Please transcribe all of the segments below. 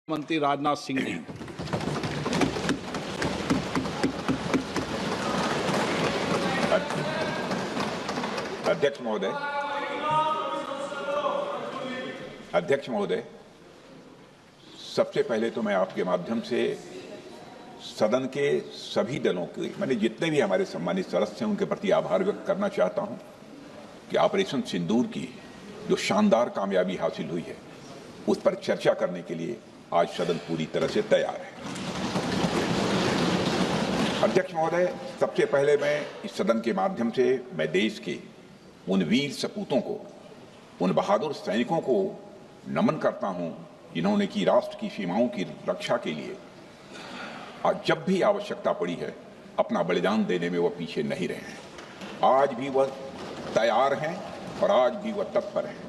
मंत्री राजनाथ सिंह जी। अध्यक्ष महोदय, सबसे पहले तो मैं आपके माध्यम से सदन के सभी दलों के मैंने जितने भी हमारे सम्मानित सदस्य हैं उनके प्रति आभार व्यक्त करना चाहता हूं कि ऑपरेशन सिंदूर की जो शानदार कामयाबी हासिल हुई है उस पर चर्चा करने के लिए आज सदन पूरी तरह से तैयार है। अध्यक्ष महोदय, सबसे पहले मैं इस सदन के माध्यम से मैं देश के उन वीर सपूतों को, उन बहादुर सैनिकों को नमन करता हूं जिन्होंने की राष्ट्र की सीमाओं की रक्षा के लिए आज जब भी आवश्यकता पड़ी है अपना बलिदान देने में वह पीछे नहीं रहे हैं। आज भी वह तैयार हैं और आज भी वह तत्पर हैं।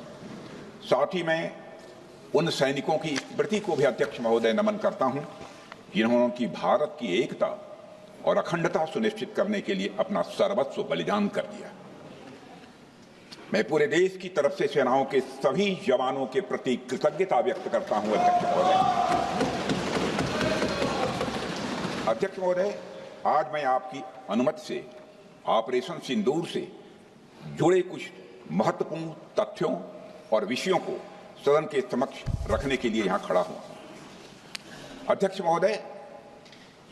साथ ही मैं उन सैनिकों की स्मृति को भी अध्यक्ष महोदय नमन करता हूं जिन्होंने की भारत की एकता और अखंडता सुनिश्चित करने के लिए अपना सर्वस्व बलिदान कर दिया। मैं पूरे देश की तरफ से सेनाओं के सभी जवानों के प्रति कृतज्ञता व्यक्त करता हूं। अध्यक्ष महोदय, आज मैं आपकी अनुमति से ऑपरेशन सिंदूर से जुड़े कुछ महत्वपूर्ण तथ्यों और विषयों को सदन के समक्ष रखने के लिए यहां खड़ा हूं। अध्यक्ष महोदय,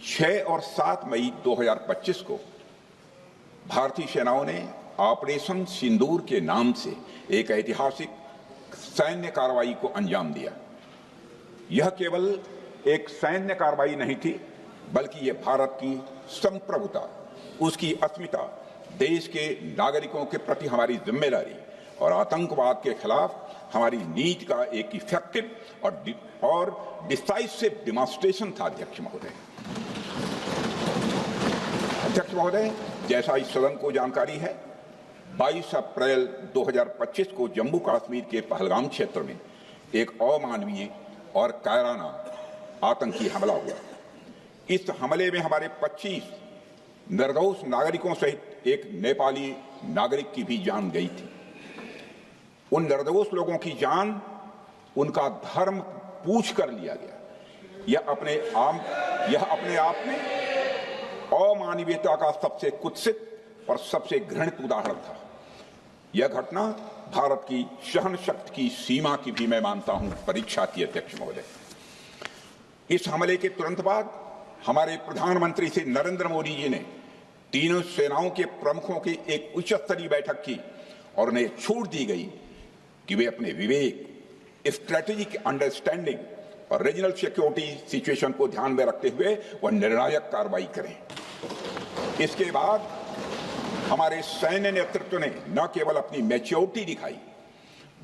6 और 7 मई 2025 को भारतीय सेनाओं ने ऑपरेशन सिंदूर के नाम से एक ऐतिहासिक सैन्य कार्रवाई को अंजाम दिया। यह केवल एक सैन्य कार्रवाई नहीं थी बल्कि यह भारत की संप्रभुता, उसकी अस्मिता, देश के नागरिकों के प्रति हमारी जिम्मेदारी और आतंकवाद के खिलाफ हमारी नीति का एक इफेक्टिव और डिसाइसिव डेमोन्स्ट्रेशन था। अध्यक्ष महोदय, जैसा इस सदन को जानकारी है, 22 अप्रैल 2025 को जम्मू कश्मीर के पहलगाम क्षेत्र में एक अमानवीय और कायराना आतंकी हमला हुआ। इस हमले में हमारे 25 निर्दोष नागरिकों सहित एक नेपाली नागरिक की भी जान गई थी। उन निर्दोष लोगों की जान उनका धर्म पूछ कर लिया गया। यह अपने आप में अमानवीयता का सबसे कुत्सित और सबसे घृणित उदाहरण था। यह घटना भारत की सहन शक्ति की सीमा की भी मैं मानता हूं परीक्षा थी। अध्यक्ष महोदय, इस हमले के तुरंत बाद हमारे प्रधानमंत्री श्री नरेंद्र मोदी जी ने तीनों सेनाओं के प्रमुखों की एक उच्च स्तरीय बैठक की और उन्हें छूट दी गई कि वे अपने विवेक, स्ट्रेटेजिक अंडरस्टैंडिंग और रीजनल सिक्योरिटी सिचुएशन को ध्यान में रखते हुए वह निर्णायक कार्रवाई करें। इसके बाद हमारे सैन्य नेतृत्व ने न केवल अपनी मैच्योरिटी दिखाई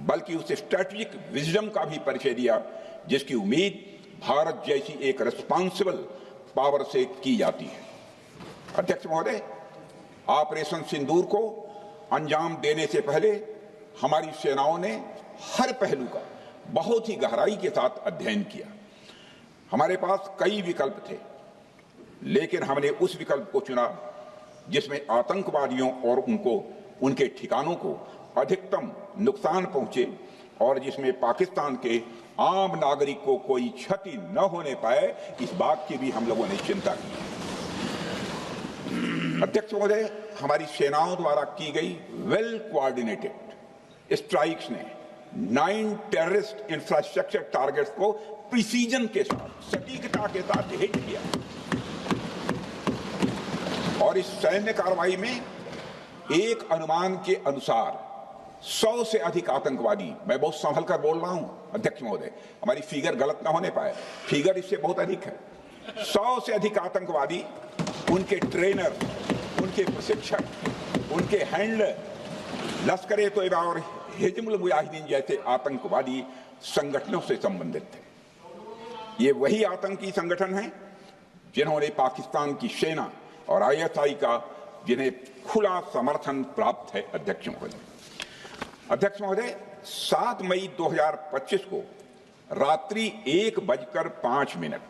बल्कि उस स्ट्रेटेजिक विजडम का भी परिचय दिया जिसकी उम्मीद भारत जैसी एक रिस्पॉन्सिबल पावर से की जाती है। अध्यक्ष महोदय, ऑपरेशन सिंदूर को अंजाम देने से पहले हमारी सेनाओं ने हर पहलू का बहुत ही गहराई के साथ अध्ययन किया। हमारे पास कई विकल्प थे लेकिन हमने उस विकल्प को चुना जिसमें आतंकवादियों और उनके ठिकानों को अधिकतम नुकसान पहुंचे और जिसमें पाकिस्तान के आम नागरिक को कोई क्षति न होने पाए, इस बात की भी हम लोगों ने चिंता की। अध्यक्ष महोदय, हमारी सेनाओं द्वारा की गई वेल कोऑर्डिनेटेड स्ट्राइक्स ने 9 टेररिस्ट इंफ्रास्ट्रक्चर टारगेट्स को प्रिसीजन के साथ, सटीकता के साथ हिट किया और इस सैन्य कार्रवाई में एक अनुमान के अनुसार 100 से अधिक आतंकवादी, मैं बहुत संभल कर बोल रहा हूं अध्यक्ष महोदय, हमारी फिगर गलत ना होने पाए, फिगर इससे बहुत अधिक है। 100 से अधिक आतंकवादी, उनके ट्रेनर, उनके प्रशिक्षक, उनके हैंडलर, लश्कर तोयबा और हिजबुल मुजाहिदीन जैसे आतंकवादी संगठनों से संबंधित थे। ये वही आतंकी संगठन हैं जिन्होंने पाकिस्तान की सेना और ISI का जिन्हें खुला समर्थन प्राप्त है। अध्यक्ष महोदय, 7 मई 2025 को रात्रि 1:05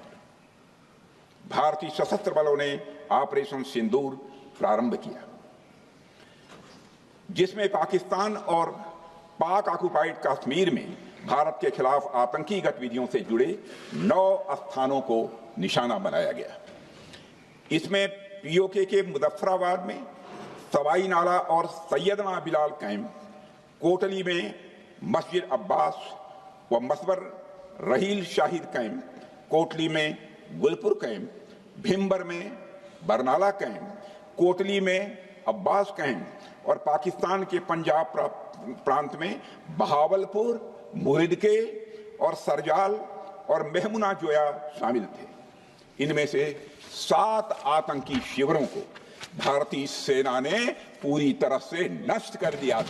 भारतीय सशस्त्र बलों ने ऑपरेशन सिंदूर प्रारंभ किया जिसमें पाकिस्तान और पाक ऑक्युपाइड कश्मीर में भारत के खिलाफ आतंकी गतिविधियों से जुड़े 9 स्थानों को निशाना बनाया गया। इसमें पीओके के मुजफ्फराबाद में सवाई नाला और सैयदना बिलाल कैंप, कोटली में मस्जिद अब्बास व मसवर रहील शाहिद कैंप, कोटली में गुलपुर कैंप, भिम्बर में बरनाला कैंप, कोटली में अब्बास कैंप और पाकिस्तान के पंजाब प्रांत में बहावलपुर, मुरिदके और सरजाल और मेहमुना जोया शामिल थे। इनमें से 7 आतंकी शिविरों को भारतीय सेना ने पूरी तरह से नष्ट कर दिया,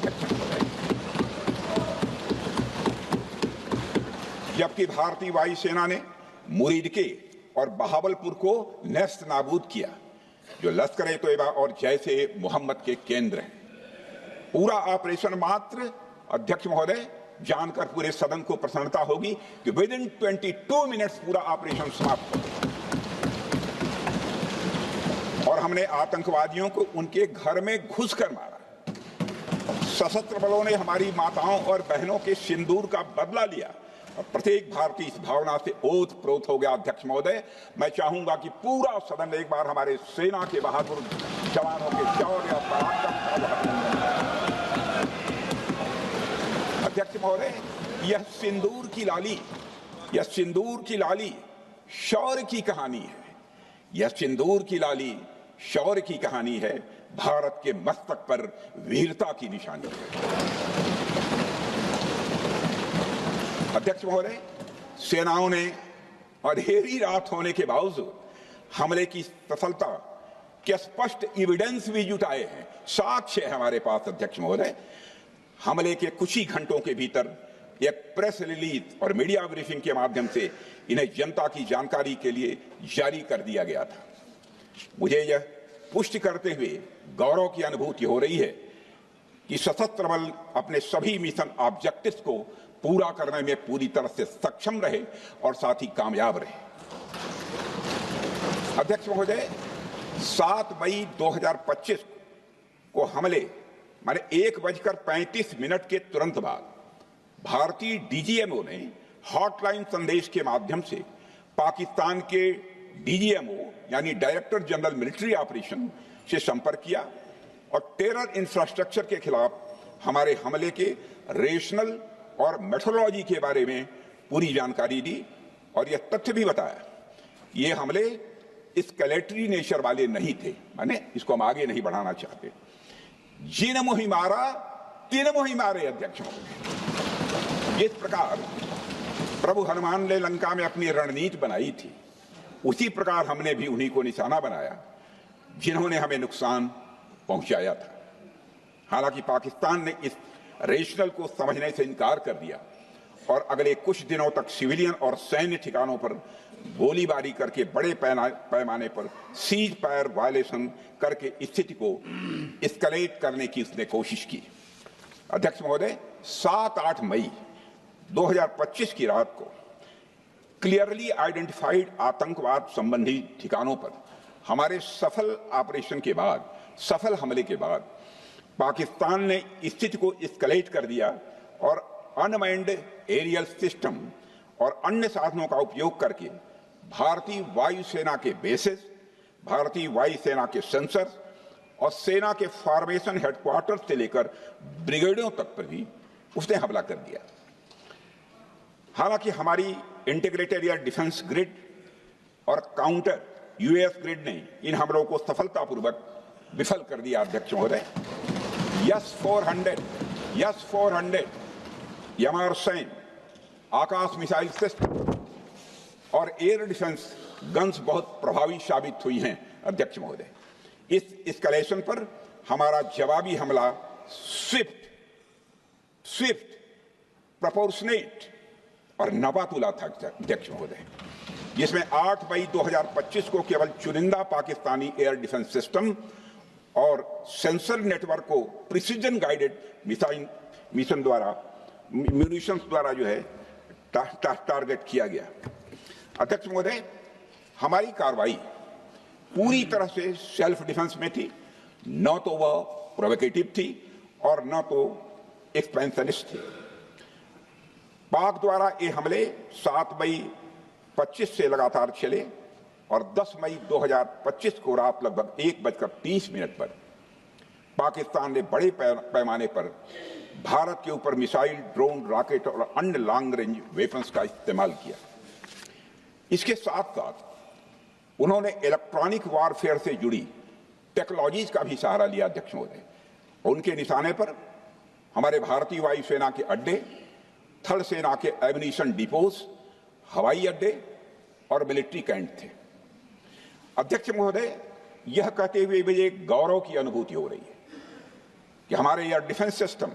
जबकि भारतीय वायुसेना ने मुरिदके और बहावलपुर को नेस्त नाबूद किया, जो लश्कर-ए-तोयबा और जैशे मोहम्मद के केंद्र हैं। पूरा ऑपरेशन मात्र, अध्यक्ष महोदय, जानकर पूरे सदन को प्रसन्नता होगी कि विदिन 22 मिनट्स पूरा ऑपरेशन समाप्त हो गया और हमने आतंकवादियों को उनके घर में घुसकर मारा। सशस्त्र बलों ने हमारी माताओं और बहनों के सिंदूर का बदला लिया और प्रत्येक भारतीय इस भावना से ओत-प्रोत हो गया। अध्यक्ष महोदय, मैं चाहूंगा कि पूरा सदन एक बार हमारे सेना के बहादुर जवानों के शौर्य और पराक्रम का। अध्यक्ष महोदय, यह सिंदूर की लाली शौर्य की कहानी है। यह सिंदूर की लाली शौर्य की कहानी है, भारत के मस्तक पर वीरता की निशानी है। अध्यक्ष महोदय, सेनाओं ने अंधेरी रात होने के बावजूद हमले की सफलता के स्पष्ट एविडेंस भी जुटाए हैं, साक्ष्य है हमारे पास। अध्यक्ष महोदय, हमले के कुछ ही घंटों के भीतर एक प्रेस रिलीज और मीडिया ब्रीफिंग के माध्यम से इन्हें जनता की जानकारी के लिए जारी कर दिया गया था। मुझे यह पुष्टि करते हुए गौरव की अनुभूति हो रही है कि सशस्त्र बल अपने सभी मिशन ऑब्जेक्टिव्स को पूरा करने में पूरी तरह से सक्षम रहे और साथ ही कामयाब रहे। अध्यक्ष महोदय, 7 मई 2025 को हमले माने 1:35 के तुरंत बाद भारतीय डीजीएमओ ने हॉटलाइन संदेश के माध्यम से पाकिस्तान के डीजीएमओ यानी डायरेक्टर जनरल मिलिट्री ऑपरेशन से संपर्क किया और टेरर इंफ्रास्ट्रक्चर के खिलाफ हमारे हमले के रेशनल और मेथोडोलॉजी के बारे में पूरी जानकारी दी और यह तथ्य भी बताया ये हमले एस्केलेटरी नेचर वाले नहीं थे, माने इसको हम आगे नहीं बढ़ाना चाहते। जिन मुहि मारा तीन मुहि मारे। अध्यक्ष महोदय, जिस प्रकार प्रभु हनुमान ने लंका में अपनी रणनीति बनाई थी, उसी प्रकार हमने भी उन्हीं को निशाना बनाया जिन्होंने हमें नुकसान पहुंचाया था। हालांकि पाकिस्तान ने इस रेशनल को समझने से इनकार कर दिया और अगले कुछ दिनों तक सिविलियन और सैन्य ठिकानों पर गोलीबारी करके बड़े पैमाने पर सीज फायर वायलेशन करके स्थिति को एस्केलेट करने की उसने कोशिश की। अध्यक्ष महोदय, 7-8 मई 2025 की रात को क्लियरली आइडेंटिफाइड आतंकवाद संबंधी ठिकानों पर हमारे सफल ऑपरेशन के बाद, सफल हमले के बाद पाकिस्तान ने स्थिति को एस्केलेट कर दिया और अनमैन्ड एरियल सिस्टम और अन्य साधनों का उपयोग करके भारतीय वायुसेना के बेसेस, भारतीय वायुसेना के सेंसर्स और सेना के फॉर्मेशन हेडक्वार्टर से लेकर ब्रिगेडों तक पर भी उसने हमला कर दिया। हालांकि हमारी इंटीग्रेटेड एयर डिफेंस ग्रिड और काउंटर यूएस ग्रिड ने इन हमलों को सफलतापूर्वक विफल कर दिया। अध्यक्ष महोदय, यस-400 यमारसैन आकाश मिसाइल सिस्टम और एयर डिफेंस गन्स बहुत प्रभावी साबित हुई हैं। अध्यक्ष महोदय, इस एस्केलेशन पर हमारा जवाबी हमला स्विफ्ट, प्रोपोर्शनेट और नबातुला था। अध्यक्ष महोदय, जिसमें 8 मई 2025 को केवल चुनिंदा पाकिस्तानी एयर डिफेंस सिस्टम और सेंसर नेटवर्क को प्रिसीजन गाइडेड मिशन द्वारा म्यूनिशंस द्वारा जो है टारगेट किया गया। अध्यक्ष महोदय, हमारी कार्रवाई पूरी तरह से सेल्फ डिफेंस में थी, न तो वह प्रोवोकेटिव थी और न तो एक्सपेंशनिस्ट थी। पाक द्वारा ये हमले 7 मई 25 से लगातार चले और 10 मई 2025 को रात लगभग 1:30 पर पाकिस्तान ने बड़े पैमाने पर भारत के ऊपर मिसाइल, ड्रोन, रॉकेट और अन्य लॉन्ग रेंज वेपन्स का इस्तेमाल किया। इसके साथ साथ उन्होंने इलेक्ट्रॉनिक वॉरफेयर से जुड़ी टेक्नोलॉजीज का भी सहारा लिया। अध्यक्ष महोदय, उनके निशाने पर हमारे भारतीय वायुसेना के अड्डे, थल सेना के एम्यूनिशन डिपोज, हवाई अड्डे और मिलिट्री कैंट थे। अध्यक्ष महोदय, यह कहते हुए मुझे गौरव की अनुभूति हो रही है कि हमारे air defence system,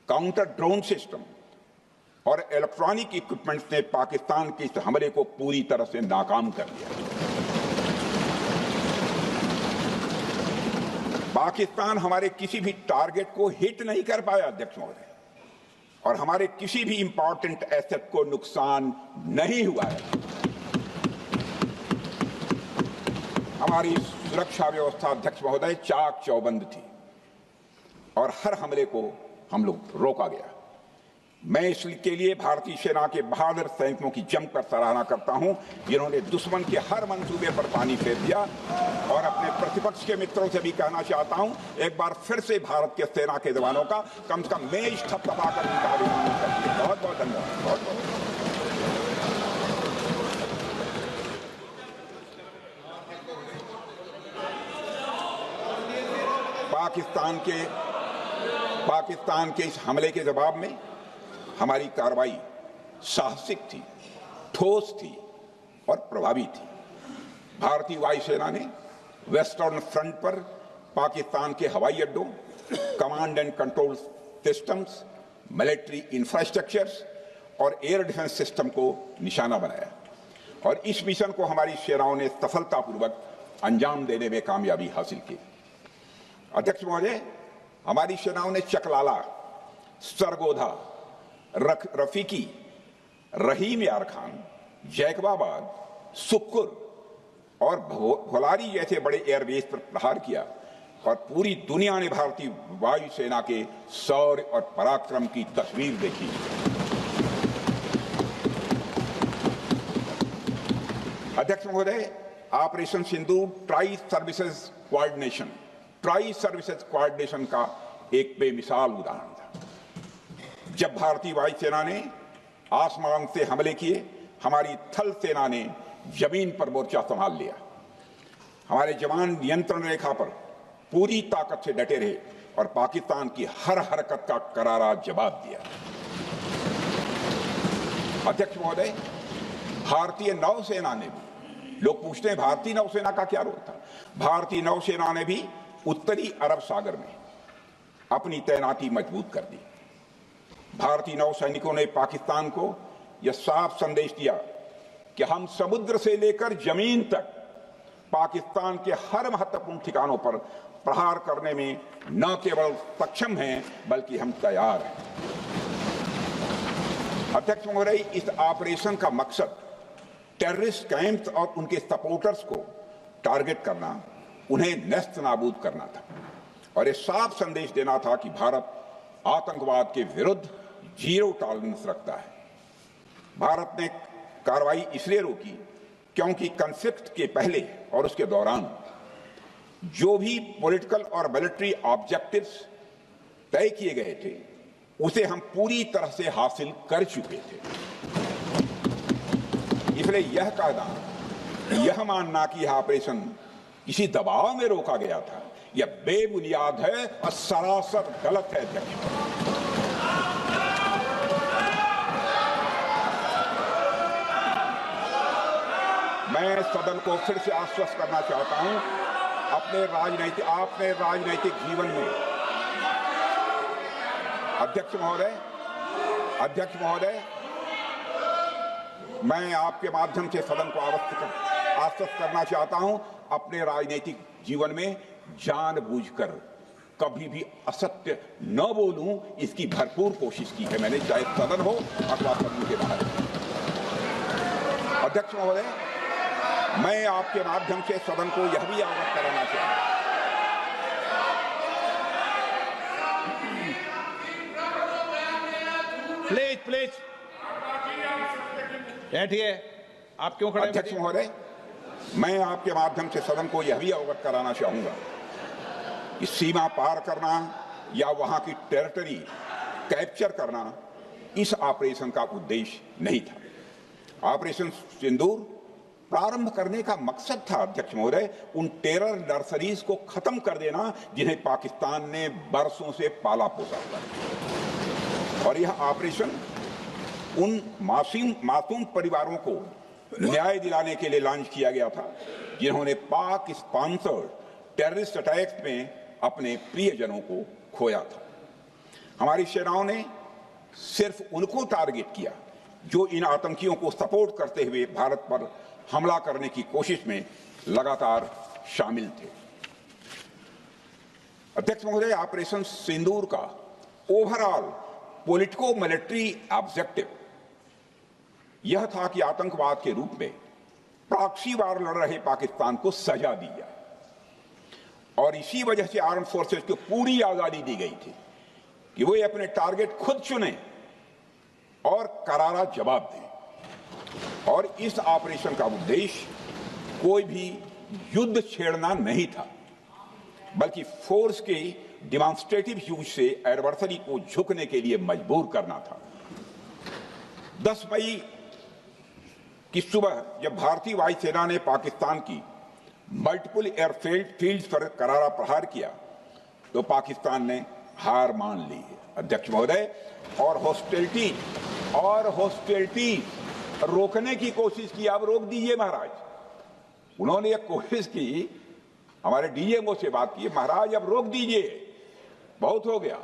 counter drone system और इलेक्ट्रॉनिक इक्विपमेंट्स ने पाकिस्तान के इस हमले को पूरी तरह से नाकाम कर दिया। पाकिस्तान हमारे किसी भी टारगेट को हिट नहीं कर पाया अध्यक्ष महोदय, और हमारे किसी भी इंपॉर्टेंट एसेट को नुकसान नहीं हुआ है। हमारी सुरक्षा व्यवस्था अध्यक्ष महोदय चाक चौबंद थी और हर हमले को हम लोग रोका गया। मैं इसके लिए भारतीय सेना के बहादुर सैनिकों की जमकर सराहना करता हूं, जिन्होंने दुश्मन के हर मंसूबे पर पानी फेर दिया। और अपने प्रतिपक्ष के मित्रों से भी कहना चाहता हूं, एक बार फिर से भारत के सेना के जवानों का कम से कम मेज थपथपाकर उनका अभिनंदन करिए। बहुत बहुत धन्यवाद। बहुत बहुत पाकिस्तान के इस हमले के जवाब में हमारी कार्रवाई साहसिक थी, ठोस थी और प्रभावी थी। भारतीय वायुसेना ने वेस्टर्न फ्रंट पर पाकिस्तान के हवाई अड्डों, command and control systems, military infrastructures और एयर डिफेंस सिस्टम को निशाना बनाया और इस मिशन को हमारी सेनाओं ने सफलतापूर्वक अंजाम देने में कामयाबी हासिल की। अध्यक्ष महोदय, हमारी सेनाओं ने चकलाला, सरगोधा, रफीकी, रहीम यार खान, जैकबाबाद, सुक्कुर और भोलारी जैसे बड़े एयरबेस पर प्रहार किया और पूरी दुनिया ने भारतीय वायुसेना के शौर्य और पराक्रम की तस्वीर देखी। अध्यक्ष महोदय, ऑपरेशन सिंदूर ट्राई सर्विसेज कोऑर्डिनेशन का एक बेमिसाल उदाहरण था। जब भारतीय वायुसेना ने आसमान से हमले किए, हमारी थल सेना ने जमीन पर मोर्चा संभाल लिया। हमारे जवान नियंत्रण रेखा पर पूरी ताकत से डटे रहे और पाकिस्तान की हर हरकत का करारा जवाब दिया। अध्यक्ष महोदय, भारतीय नौसेना ने भी, लोग पूछते हैं भारतीय नौसेना का क्या रोल था, भारतीय नौसेना ने भी उत्तरी अरब सागर में अपनी तैनाती मजबूत कर दी। भारतीय नौसैनिकों ने पाकिस्तान को यह साफ संदेश दिया कि हम समुद्र से लेकर जमीन तक पाकिस्तान के हर महत्वपूर्ण ठिकानों पर प्रहार करने में न केवल सक्षम हैं बल्कि हम तैयार हैं। अध्यक्ष महोदय, इस ऑपरेशन का मकसद टेररिस्ट कैंप्स और उनके सपोर्टर्स को टारगेट करना, उन्हें नेस्त नाबूद करना था और यह साफ संदेश देना था कि भारत आतंकवाद के विरुद्ध जीरो टॉलरेंस रखता है। भारत ने कार्रवाई इसलिए रोकी क्योंकि कॉन्फ्लिक्ट के पहले और उसके दौरान जो भी पॉलिटिकल और मिलिट्री ऑब्जेक्टिव्स तय किए गए थे उसे हम पूरी तरह से हासिल कर चुके थे। इसलिए यह कहना, यह मानना कि यह ऑपरेशन किसी दबाव में रोका गया था, यह बेबुनियाद है और सरासर गलत है। मैं सदन को फिर से आश्वस्त करना चाहता हूं, अपने राजनीतिक जीवन में अध्यक्ष महोदय, मैं आपके माध्यम से सदन को आश्वस्त करना चाहता हूं, अपने राजनीतिक जीवन में जानबूझकर कभी भी असत्य न बोलूं, इसकी भरपूर कोशिश की है मैंने, चाहे सदन हो अथवा सदन के बाहर। अध्यक्ष महोदय, मैं आपके माध्यम से सदन को यह भी अवगत कराना चाहता हूं, प्लीज बैठिए। आप क्यों खड़े हैं? अध्यक्ष महोदय, मैं आपके माध्यम से सदन को यह भी अवगत कराना चाहूंगा कि सीमा पार करना या वहां की टेरिटरी कैप्चर करना इस ऑपरेशन का उद्देश्य नहीं था। ऑपरेशन सिंदूर प्रारंभ करने का मकसद था अध्यक्ष महोदय उन टेरर नर्सरीज को खत्म कर देना जिन्हें पाकिस्तान ने बरसों से पाला पोसा था, और यह ऑपरेशन उन मासूम परिवारों को न्याय दिलाने के लिए लॉन्च किया गया था जिन्होंने पाक स्पॉन्सर्ड टेररिस्ट अटैक्स में अपने प्रियजनों को खोया था। हमारी सेनाओं ने सिर्फ उनको टारगेट किया जो इन आतंकियों को सपोर्ट करते हुए भारत पर हमला करने की कोशिश में लगातार शामिल थे। अध्यक्ष महोदय, ऑपरेशन सिंदूर का ओवरऑल पॉलिटिको मिलिट्री ऑब्जेक्टिव यह था कि आतंकवाद के रूप में प्रॉक्सी वार लड़ रहे पाकिस्तान को सजा दी जाए, और इसी वजह से आर्म फोर्सेस को पूरी आजादी दी गई थी कि वे अपने टारगेट खुद चुने और करारा जवाब दें। और इस ऑपरेशन का उद्देश्य कोई भी युद्ध छेड़ना नहीं था, बल्कि फोर्स के डिमॉन्स्ट्रेटिव यूज से एडवर्सरी को झुकने के लिए मजबूर करना था। 10 मई की सुबह जब भारतीय वायुसेना ने पाकिस्तान की मल्टीपल एयरफील्ड्स पर करारा प्रहार किया तो पाकिस्तान ने हार मान ली अध्यक्ष महोदय, और हॉस्टिलिटी रोकने की कोशिश की। अब रोक दीजिए महाराज। उन्होंने एक कोशिश की, हमारे डीएमओ से बात की, महाराज अब रोक दीजिए, बहुत हो गया।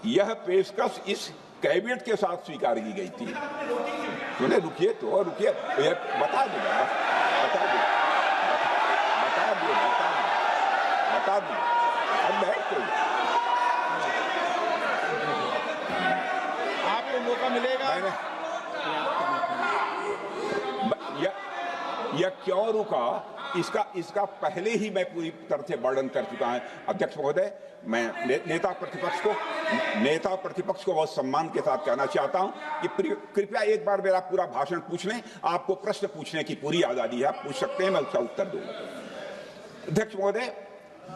यह पेशकश इस कैबिनेट के साथ स्वीकार की गई थी। सुने, रुकिए तो रुकिए, बता दूंगा, अब बैठ तो आपको मौका मिलेगा। यह क्यों रुका, इसका पहले ही मैं पूरी तरह से वर्णन कर चुका हूं अध्यक्ष महोदय। मैं नेता प्रतिपक्ष को बहुत सम्मान के साथ कहना चाहता हूं कि कृपया एक बार मेरा पूरा भाषण पूछ लें। आपको प्रश्न पूछने की पूरी आजादी है, आप पूछ सकते हैं, मैं उसका उत्तर दूंगा। अध्यक्ष महोदय,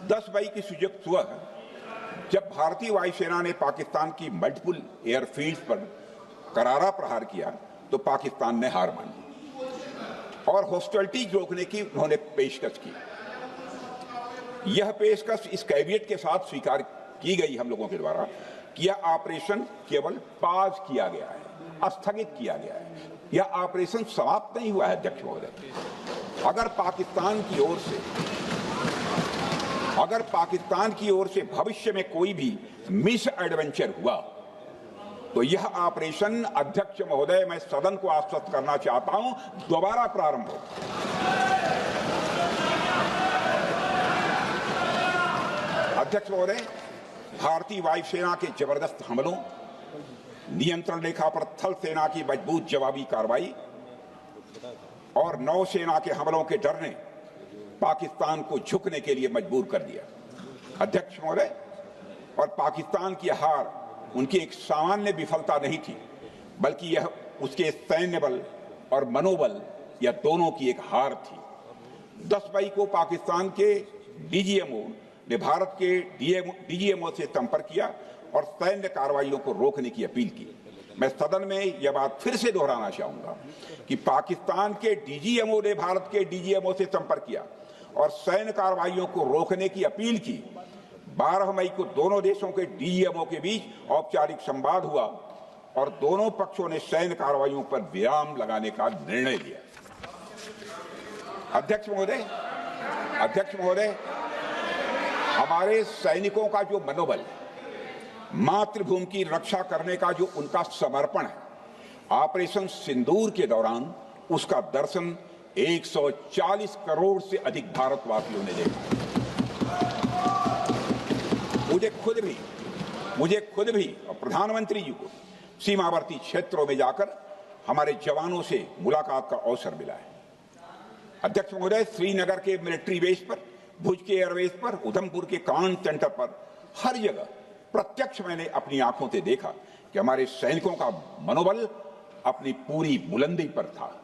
10 मई की सुबह जब भारतीय वायुसेना ने पाकिस्तान की मल्टीपल एयरफील्ड्स पर करारा प्रहार किया तो पाकिस्तान ने हार मान ली और हॉस्टिलिटी रोकने की उन्होंने पेशकश की। यह पेशकश इस कैबिनेट के साथ स्वीकार की गई हम लोगों के द्वारा कि यह ऑपरेशन केवल पाज किया गया है, स्थगित किया गया है। यह ऑपरेशन समाप्त नहीं हुआ है अध्यक्ष महोदय। अगर पाकिस्तान की ओर से भविष्य में कोई भी मिस एडवेंचर हुआ तो यह ऑपरेशन अध्यक्ष महोदय, मैं सदन को आश्वस्त करना चाहता हूं, दोबारा प्रारंभ हो। अध्यक्ष महोदय, भारतीय वायुसेना के जबरदस्त हमलों, नियंत्रण रेखा पर थल सेना की मजबूत जवाबी कार्रवाई और नौसेना के हमलों के डर ने पाकिस्तान को झुकने के लिए मजबूर कर दिया अध्यक्ष महोदय। और पाकिस्तान की हार उनकी एक सामान्य विफलता नहीं थी, बल्कि यह उसके सैन्य बल और मनोबल या दोनों की एक हार थी। 10 मई को पाकिस्तान के डीजीएमओ ने भारत के डीजीएमओ से संपर्क किया और सैन्य कार्रवाइयों को रोकने की अपील की। मैं सदन में यह बात फिर से दोहराना चाहूंगा कि पाकिस्तान के डीजीएमओ ने भारत के डीजीएमओ से संपर्क किया और सैन्य कार्रवाइयों को रोकने की अपील की। 12 मई को दोनों देशों के डीजीएमओ के बीच औपचारिक संवाद हुआ और दोनों पक्षों ने सैन्य कार्रवाइयों पर विराम लगाने का निर्णय लिया। अध्यक्ष महोदय, हमारे सैनिकों का जो मनोबल, मातृभूमि की रक्षा करने का जो उनका समर्पण है, ऑपरेशन सिंदूर के दौरान उसका दर्शन 140 करोड़ से अधिक भारतवासियों ने देखा। मुझे खुद भी और प्रधानमंत्री जी को सीमावर्ती क्षेत्रों में जाकर हमारे जवानों से मुलाकात का अवसर मिला है। अध्यक्ष महोदय, श्रीनगर के मिलिट्री बेस पर, भुज के एयरबेस पर, उधमपुर के कमांड सेंटर पर, हर जगह प्रत्यक्ष मैंने अपनी आंखों से देखा कि हमारे सैनिकों का मनोबल अपनी पूरी बुलंदी पर था।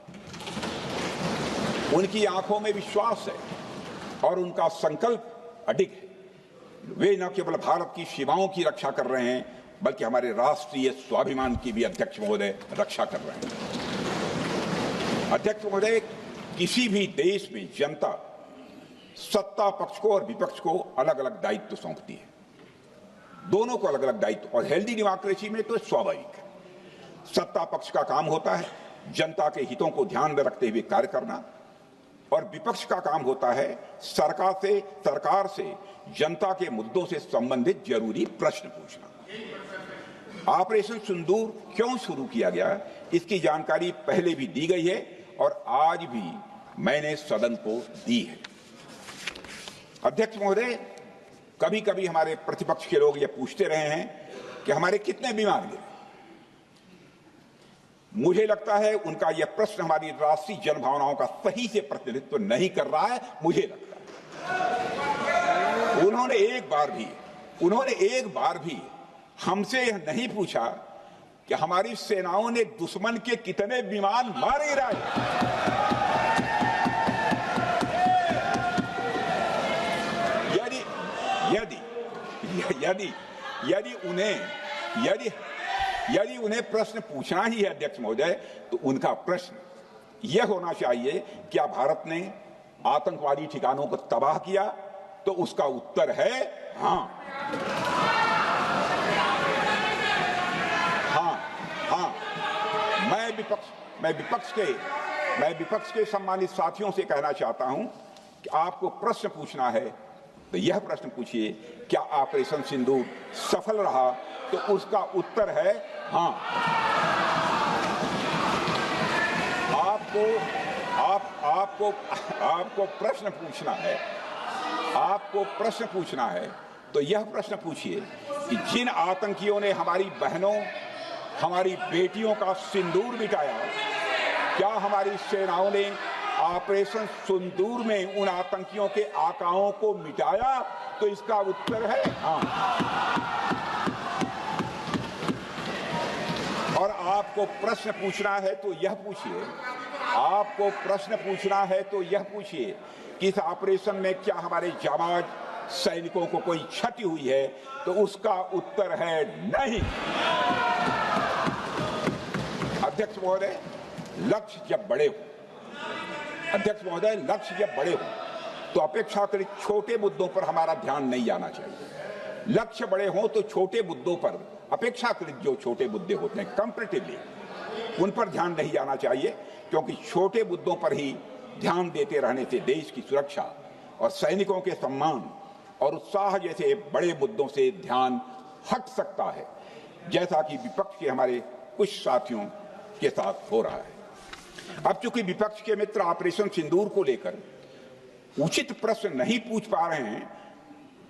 उनकी आंखों में विश्वास है और उनका संकल्प अडिग है। वे न केवल भारत की सीमाओं की रक्षा कर रहे हैं, बल्कि हमारे राष्ट्रीय स्वाभिमान की भी अध्यक्ष महोदय रक्षा कर रहे हैं। अध्यक्ष महोदय, किसी भी देश में जनता सत्ता पक्ष को और विपक्ष को अलग अलग दायित्व सौंपती है, दोनों को अलग अलग दायित्व, और हेल्दी डेमोक्रेसी में तो स्वाभाविक है। सत्ता पक्ष का काम होता है जनता के हितों को ध्यान में रखते हुए कार्य करना, और विपक्ष का काम होता है सरकार से जनता के मुद्दों से संबंधित जरूरी प्रश्न पूछना। ऑपरेशन सिंदूर क्यों शुरू किया गया, इसकी जानकारी पहले भी दी गई है और आज भी मैंने सदन को दी है। अध्यक्ष महोदय, कभी कभी हमारे प्रतिपक्ष के लोग ये पूछते रहे हैं कि हमारे कितने बीमार गिरे। मुझे लगता है उनका यह प्रश्न हमारी राष्ट्रीय जनभावनाओं का सही से प्रतिनिधित्व नहीं कर रहा है। मुझे लगता है उन्होंने एक बार भी हमसे यह नहीं पूछा कि हमारी सेनाओं ने दुश्मन के कितने विमान मार गिराए। यदि उन्हें प्रश्न पूछना ही है अध्यक्ष महोदय, तो उनका प्रश्न यह होना चाहिए, क्या भारत ने आतंकवादी ठिकानों को तबाह किया? तो उसका उत्तर है हाँ। मैं विपक्ष के सम्मानित साथियों से कहना चाहता हूं कि आपको प्रश्न पूछना है तो यह प्रश्न पूछिए, क्या ऑपरेशन सिंदूर सफल रहा? तो उसका उत्तर है हाँ। आपको प्रश्न पूछना है तो यह प्रश्न पूछिए कि जिन आतंकियों ने हमारी बहनों, हमारी बेटियों का सिंदूर मिटाया, क्या हमारी सेनाओं ने ऑपरेशन सिंदूर में उन आतंकियों के आकाओं को मिटाया? तो इसका उत्तर है हाँ। और आपको प्रश्न पूछना है तो यह पूछिए कि इस ऑपरेशन में क्या हमारे जाबाज सैनिकों को कोई क्षति हुई है? तो उसका उत्तर है नहीं। अध्यक्ष महोदय, लक्ष्य जब बड़े हो तो अपेक्षाकृत छोटे मुद्दों पर हमारा ध्यान नहीं जाना चाहिए। लक्ष्य बड़े हों तो छोटे मुद्दों पर, अपेक्षाकृत जो छोटे मुद्दे होते हैं कंपैरेटिवली, उन पर ध्यान नहीं जाना चाहिए, क्योंकि छोटे मुद्दों पर ही ध्यान देते रहने से देश की सुरक्षा और सैनिकों के सम्मान और उत्साह जैसे बड़े मुद्दों से ध्यान हट सकता है, जैसा कि विपक्ष के हमारे कुछ साथियों के साथ हो रहा है। अब चूंकि विपक्ष के मित्र ऑपरेशन सिंदूर को लेकर उचित प्रश्न नहीं पूछ पा रहे हैं,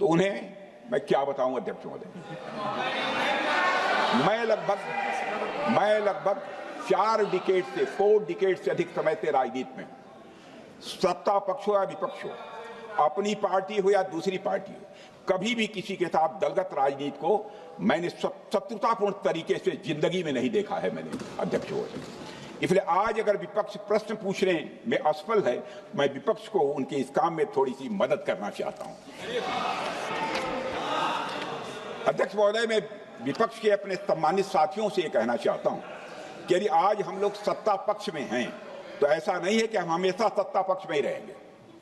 तो उन्हें मैं क्या बताऊं अध्यक्ष महोदय। मैं लगभग 4 डिकेड से अधिक समय से राजनीति में, सत्ता पक्ष हो या विपक्ष हो, अपनी पार्टी हो या दूसरी पार्टी हो, कभी भी किसी के साथ दलगत राजनीति को मैंने शत्रुतापूर्ण तरीके से जिंदगी में नहीं देखा है मैंने अध्यक्ष महोदय। इसलिए आज अगर विपक्ष प्रश्न पूछने में असफल है, मैं विपक्ष को उनके इस काम में थोड़ी सी मदद करना चाहता हूं। अध्यक्ष महोदय, मैं विपक्ष के अपने सम्मानित साथियों से ये कहना चाहता हूं कि यदि आज हम लोग सत्ता पक्ष में हैं, तो ऐसा नहीं है कि हम हमेशा सत्ता पक्ष में ही रहेंगे।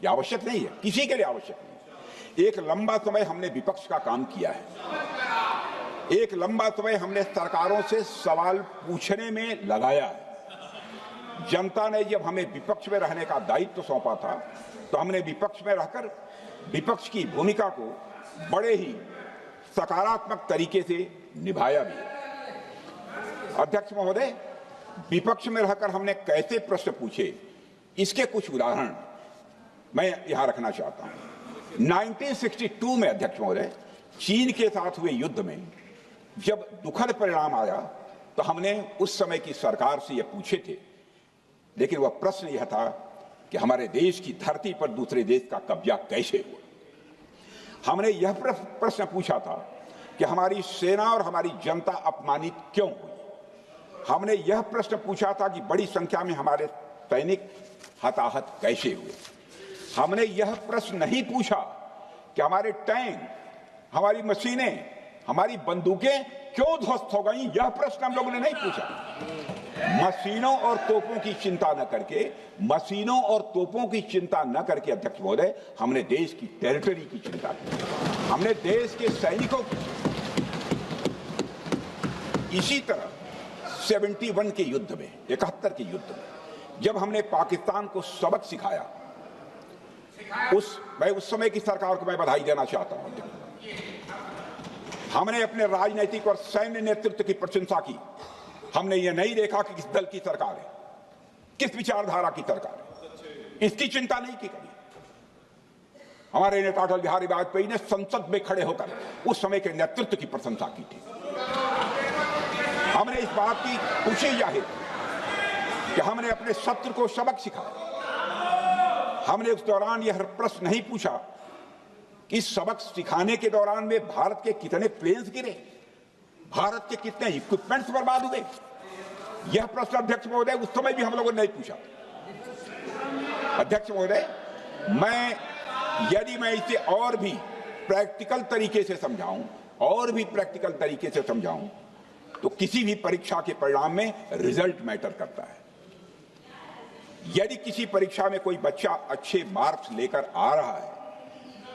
यह आवश्यक नहीं है, किसी के लिए आवश्यक नहीं। एक लंबा समय हमने विपक्ष का काम किया है, एक लंबा समय हमने सरकारों से सवाल पूछने में लगाया है। जनता ने जब हमें विपक्ष में रहने का दायित्व सौंपा था, तो हमने विपक्ष में रहकर विपक्ष की भूमिका को बड़े ही सकारात्मक तरीके से निभाया भी। अध्यक्ष महोदय, विपक्ष में रहकर हमने कैसे प्रश्न पूछे, इसके कुछ उदाहरण मैं यहां रखना चाहता हूं। 1962 में अध्यक्ष महोदय, चीन के साथ हुए युद्ध में जब दुखद परिणाम आया, तो हमने उस समय की सरकार से यह पूछे थे, लेकिन वह प्रश्न यह था कि हमारे देश की धरती पर दूसरे देश का कब्जा कैसे हुआ। हमने यह प्रश्न पूछा था कि हमारी सेना और हमारी जनता अपमानित क्यों हुई। हमने यह प्रश्न पूछा था कि बड़ी संख्या में हमारे सैनिक हताहत कैसे हुए। हमने यह प्रश्न नहीं पूछा कि हमारे टैंक, हमारी मशीनें, हमारी बंदूकें क्यों ध्वस्त हो गई। यह प्रश्न हम लोगों ने नहीं पूछा। मशीनों और तोपों की चिंता न करके, मशीनों और तोपों की चिंता न करके अध्यक्ष महोदय, हमने देश की टेरिटरी की चिंता की, हमने देश के सैनिकों की। इसी तरह 71 के युद्ध में, 71 के युद्ध में जब हमने पाकिस्तान को सबक सिखाया, मैं उस समय की सरकार को मैं बधाई देना चाहता हूं। हमने अपने राजनीतिक और सैन्य नेतृत्व की प्रशंसा की। हमने ये नहीं देखा कि किस दल की सरकार है, किस विचारधारा की सरकार है, इसकी चिंता नहीं की कभी। हमारे नेता अटल बिहारी वाजपेयी ने संसद में खड़े होकर उस समय के नेतृत्व की प्रशंसा की थी। हमने इस बात की खुशी जाहिर कि हमने अपने शत्रु को सबक सिखाया। हमने उस दौरान यह प्रश्न नहीं पूछा कि सबक सिखाने के दौरान में भारत के कितने प्लेन्स गिरे, भारत के कितने इक्विपमेंट्स बर्बाद हुए। यह प्रश्न अध्यक्ष महोदय उस समय भी हम लोगों ने नहीं पूछा। अध्यक्ष महोदय, यदि मैं इसे और भी प्रैक्टिकल तरीके से समझाऊं, तो किसी भी परीक्षा के परिणाम में रिजल्ट मैटर करता है। यदि किसी परीक्षा में कोई बच्चा अच्छे मार्क्स लेकर आ रहा है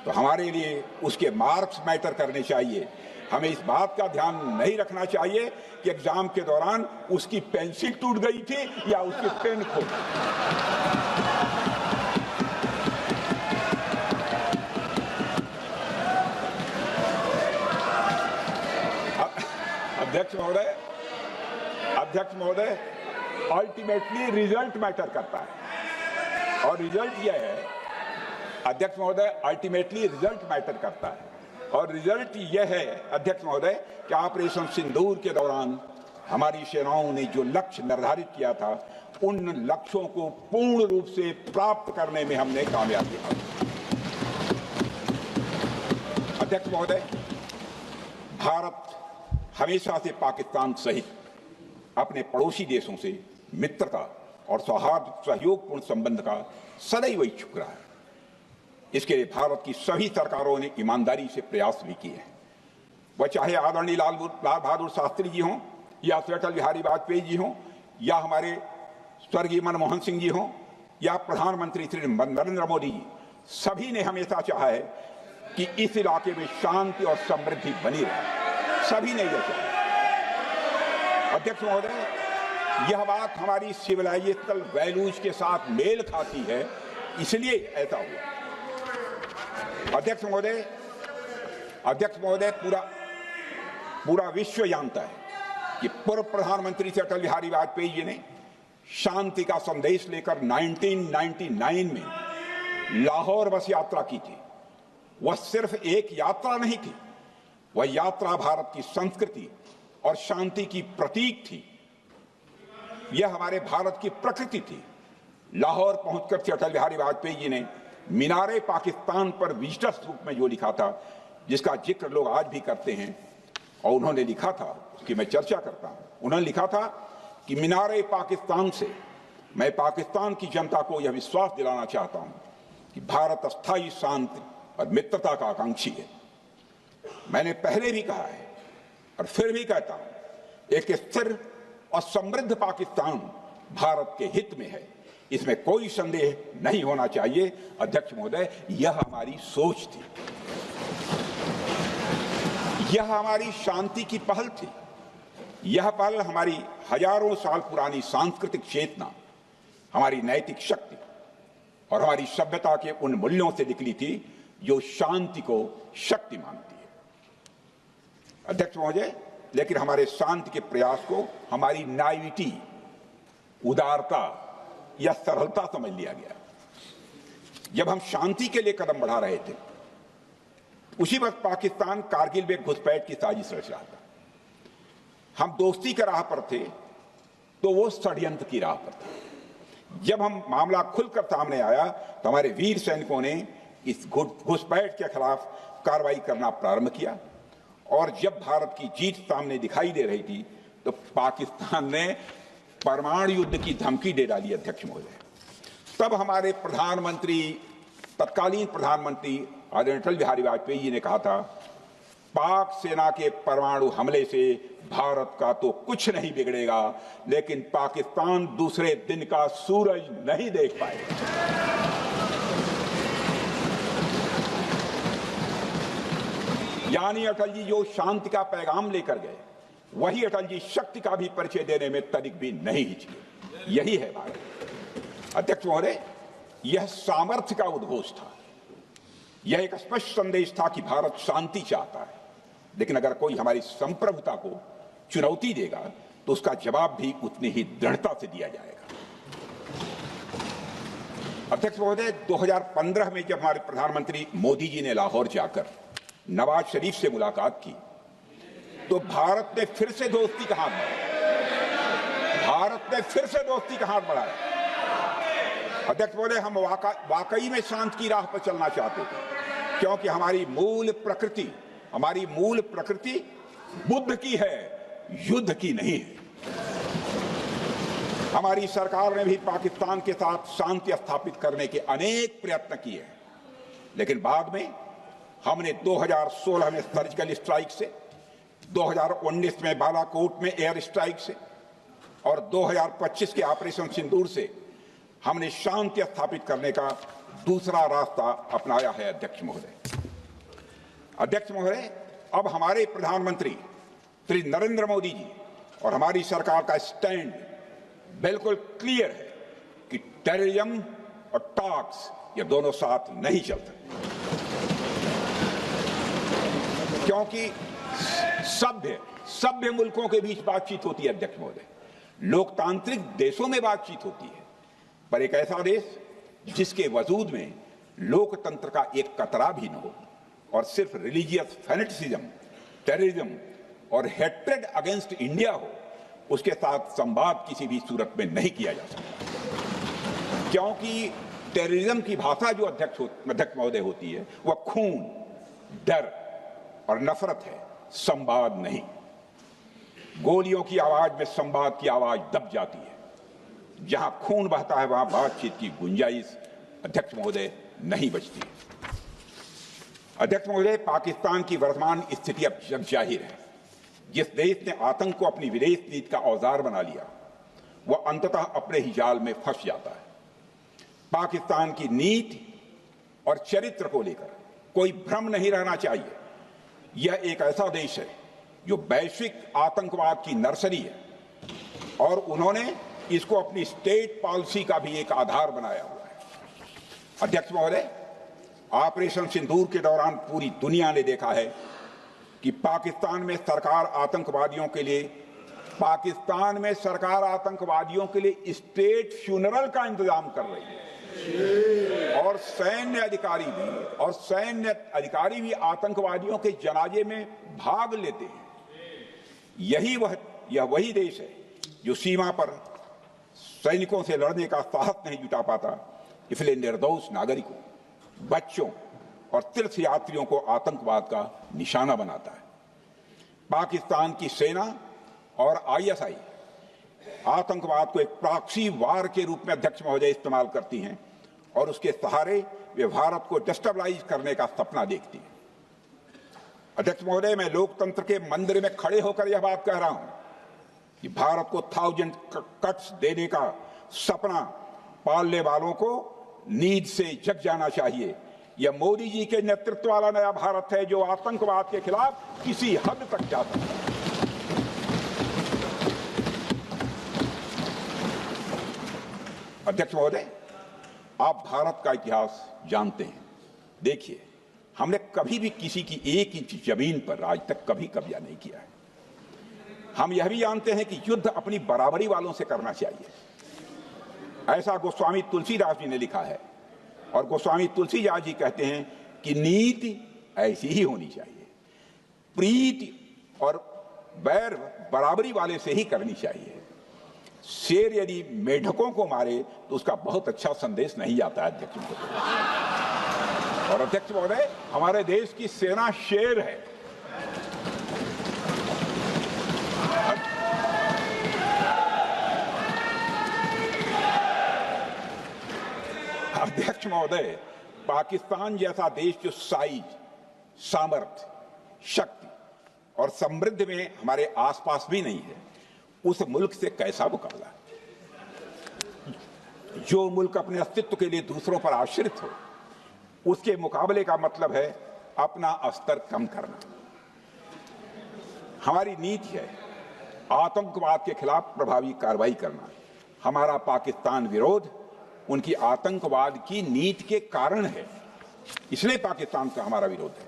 तो हमारे लिए उसके मार्क्स मैटर करने चाहिए। हमें इस बात का ध्यान नहीं रखना चाहिए कि एग्जाम के दौरान उसकी पेंसिल टूट गई थी या उसकी पेन खो गई। अध्यक्ष महोदय, अल्टीमेटली रिजल्ट मैटर करता है और रिजल्ट यह है, अध्यक्ष महोदय, अल्टीमेटली रिजल्ट मैटर करता है और रिजल्ट यह है अध्यक्ष महोदय कि ऑपरेशन सिंदूर के दौरान हमारी सेनाओं ने जो लक्ष्य निर्धारित किया था, उन लक्ष्यों को पूर्ण रूप से प्राप्त करने में हमने कामयाबी हासिल की। अध्यक्ष महोदय, भारत हमेशा से पाकिस्तान सहित अपने पड़ोसी देशों से मित्रता और सौहार्द सहयोगपूर्ण संबंध का सदैव इच्छुक रहा है। इसके लिए भारत की सभी सरकारों ने ईमानदारी से प्रयास भी किए हैं। वह चाहे आदरणीय लाल बहादुर शास्त्री जी हों या अटल बिहारी वाजपेयी जी हों या हमारे स्वर्गीय मनमोहन सिंह जी हों या प्रधानमंत्री श्री नरेंद्र मोदी जी, सभी ने हमेशा चाहा है कि इस इलाके में शांति और समृद्धि बनी रहे। सभी ने यह चाहा। अध्यक्ष महोदय, यह बात हमारी सिविलाइजेशनल वैल्यूज के साथ मेल खाती है, इसलिए ऐसा हुआ। अध्यक्ष महोदय, पूरा विश्व जानता है कि पूर्व प्रधानमंत्री से अटल बिहारी वाजपेयी जी ने शांति का संदेश लेकर 1999 में लाहौर बस यात्रा की थी। वह सिर्फ एक यात्रा नहीं थी, वह यात्रा भारत की संस्कृति और शांति की प्रतीक थी। यह हमारे भारत की प्रकृति थी। लाहौर पहुंचकर से अटल बिहारी वाजपेयी जी ने मीनारे पाकिस्तान पर विजिटर्स रूप में जो लिखा था, जिसका जिक्र लोग आज भी करते हैं, और उन्होंने लिखा था, उसकी मैं चर्चा करता हूं। उन्होंने लिखा था कि मीनारे पाकिस्तान से मैं पाकिस्तान की जनता को यह विश्वास दिलाना चाहता हूं कि भारत अस्थायी शांति और मित्रता का आकांक्षी है। मैंने पहले भी कहा है और फिर भी कहता हूं, एक स्थिर और समृद्ध पाकिस्तान भारत के हित में है, इसमें कोई संदेह नहीं होना चाहिए। अध्यक्ष महोदय, यह हमारी सोच थी, यह हमारी शांति की पहल थी। यह पहल हमारी हजारों साल पुरानी सांस्कृतिक चेतना, हमारी नैतिक शक्ति और हमारी सभ्यता के उन मूल्यों से निकली थी जो शांति को शक्ति मानती है। अध्यक्ष महोदय, लेकिन हमारे शांति के प्रयास को हमारी नाइविटी, उदारता या सरलता समझ लिया गया। जब हम शांति के लिए कदम बढ़ा रहे थे, उसी वक्त पाकिस्तान कारगिल में घुसपैठ की साजिश रच रहा था। हम दोस्ती के राह पर थे तो वो षड्यंत्र की राह पर था। जब हम मामला खुलकर सामने आया तो हमारे वीर सैनिकों ने इस घुसपैठ के खिलाफ कार्रवाई करना प्रारंभ किया, और जब भारत की जीत सामने दिखाई दे रही थी तो पाकिस्तान ने परमाणु युद्ध की धमकी दे डाली अध्यक्ष महोदय। तब हमारे प्रधानमंत्री, तत्कालीन प्रधानमंत्री आदरणीय अटल बिहारी वाजपेयी जी ने कहा था, पाक सेना के परमाणु हमले से भारत का तो कुछ नहीं बिगड़ेगा, लेकिन पाकिस्तान दूसरे दिन का सूरज नहीं देख पाएगा। यानी अटल जी जो शांति का पैगाम लेकर गए, वही अटल जी शक्ति का भी परिचय देने में तनिक भी नहीं हिचके। यही है भारत। अध्यक्ष महोदय, यह सामर्थ्य का उद्घोष था। यह एक स्पष्ट संदेश था कि भारत शांति चाहता है, लेकिन अगर कोई हमारी संप्रभुता को चुनौती देगा तो उसका जवाब भी उतनी ही दृढ़ता से दिया जाएगा। अध्यक्ष महोदय, 2015 में जब हमारे प्रधानमंत्री मोदी जी ने लाहौर जाकर नवाज शरीफ से मुलाकात की, तो भारत ने फिर से दोस्ती का हाथ बढ़ाया। भारत ने फिर से दोस्ती का हाथ बढ़ाया। अध्यक्ष महोदय, हम वाकई में शांति की राह पर चलना चाहते थे, क्योंकि हमारी मूल प्रकृति बुद्ध की है, युद्ध की नहीं है। हमारी सरकार ने भी पाकिस्तान के साथ शांति स्थापित करने के अनेक प्रयत्न किए हैं, लेकिन बाद में हमने 2016 में सर्जिकल स्ट्राइक से, 2019 में बालाकोट में एयर स्ट्राइक से और 2025 के ऑपरेशन सिंदूर से हमने शांति स्थापित करने का दूसरा रास्ता अपनाया है। अध्यक्ष महोदय, अब हमारे प्रधानमंत्री श्री नरेंद्र मोदी जी और हमारी सरकार का स्टैंड बिल्कुल क्लियर है कि टेररिज्म और टॉक्स ये दोनों साथ नहीं चल सकते, क्योंकि सभ्य मुल्कों के बीच बातचीत होती है। अध्यक्ष महोदय, लोकतांत्रिक देशों में बातचीत होती है, पर एक ऐसा देश जिसके वजूद में लोकतंत्र का एक कतरा भी न हो और सिर्फ रिलीजियस फैनेटिसिज्म, टेररिज्म और हेट्रेड अगेंस्ट इंडिया हो, उसके साथ संवाद किसी भी सूरत में नहीं किया जा सकता। क्योंकि टेररिज्म की भाषा जो अध्यक्ष महोदय होती है, वह खून, डर और नफरत है, संवाद नहीं। गोलियों की आवाज में संवाद की आवाज दब जाती है। जहां खून बहता है वहां बातचीत की गुंजाइश अध्यक्ष महोदय नहीं बचती। अध्यक्ष महोदय, पाकिस्तान की वर्तमान स्थिति अब जग जाहिर है। जिस देश ने आतंक को अपनी विदेश नीति का औजार बना लिया, वह अंततः अपने ही जाल में फंस जाता है। पाकिस्तान की नीति और चरित्र को लेकर कोई भ्रम नहीं रहना चाहिए। यह एक ऐसा देश है जो वैश्विक आतंकवाद की नर्सरी है और उन्होंने इसको अपनी स्टेट पॉलिसी का भी एक आधार बनाया हुआ है। अध्यक्ष महोदय, ऑपरेशन सिंदूर के दौरान पूरी दुनिया ने देखा है कि पाकिस्तान में सरकार आतंकवादियों के लिए स्टेट फ्यूनरल का इंतजाम कर रही है और सैन्य अधिकारी भी आतंकवादियों के जनाजे में भाग लेते हैं। यह वही देश है जो सीमा पर सैनिकों से लड़ने का साहस नहीं जुटा पाता, इसलिए निर्दोष नागरिकों, बच्चों और तीर्थ यात्रियों को आतंकवाद का निशाना बनाता है। पाकिस्तान की सेना और आईएसआई आतंकवाद को एक प्रॉक्सी वार के रूप में अध्यक्ष महोदय इस्तेमाल करती हैं और उसके सहारे वे भारत को डिस्टेबलाइज करने का सपना देखती हैं। अध्यक्ष महोदय, मैं लोकतंत्र के मंदिर में खड़े होकर यह बात कह रहा हूं कि भारत को 1000 कट्स देने का सपना पालने वालों को नींद से जग जाना चाहिए। यह मोदी जी के नेतृत्व वाला नया भारत है जो आतंकवाद के खिलाफ किसी हद तक जा सकता है। अध्यक्ष महोदय, आप भारत का इतिहास जानते हैं। देखिए, हमने कभी भी किसी की 1 इंच जमीन पर आज तक कभी कब्जा नहीं किया है। हम यह भी जानते हैं कि युद्ध अपनी बराबरी वालों से करना चाहिए। ऐसा गोस्वामी तुलसीदास जी ने लिखा है और गोस्वामी तुलसीदास जी कहते हैं कि नीति ऐसी ही होनी चाहिए। प्रीति और बैर बराबरी वाले से ही करनी चाहिए। शेर यदि मेढकों को मारे तो उसका बहुत अच्छा संदेश नहीं जाता है अध्यक्ष महोदय। और अध्यक्ष महोदय, हमारे देश की सेना शेर है। अध्यक्ष महोदय, पाकिस्तान जैसा देश जो साइज, सामर्थ्य, शक्ति और समृद्धि में हमारे आसपास भी नहीं है, उस मुल्क से कैसा मुकाबला? जो मुल्क अपने अस्तित्व के लिए दूसरों पर आश्रित हो, उसके मुकाबले का मतलब है अपना स्तर कम करना। हमारी नीति है आतंकवाद के खिलाफ प्रभावी कार्रवाई करना। हमारा पाकिस्तान विरोध उनकी आतंकवाद की नीति के कारण है, इसलिए पाकिस्तान का हमारा विरोध है।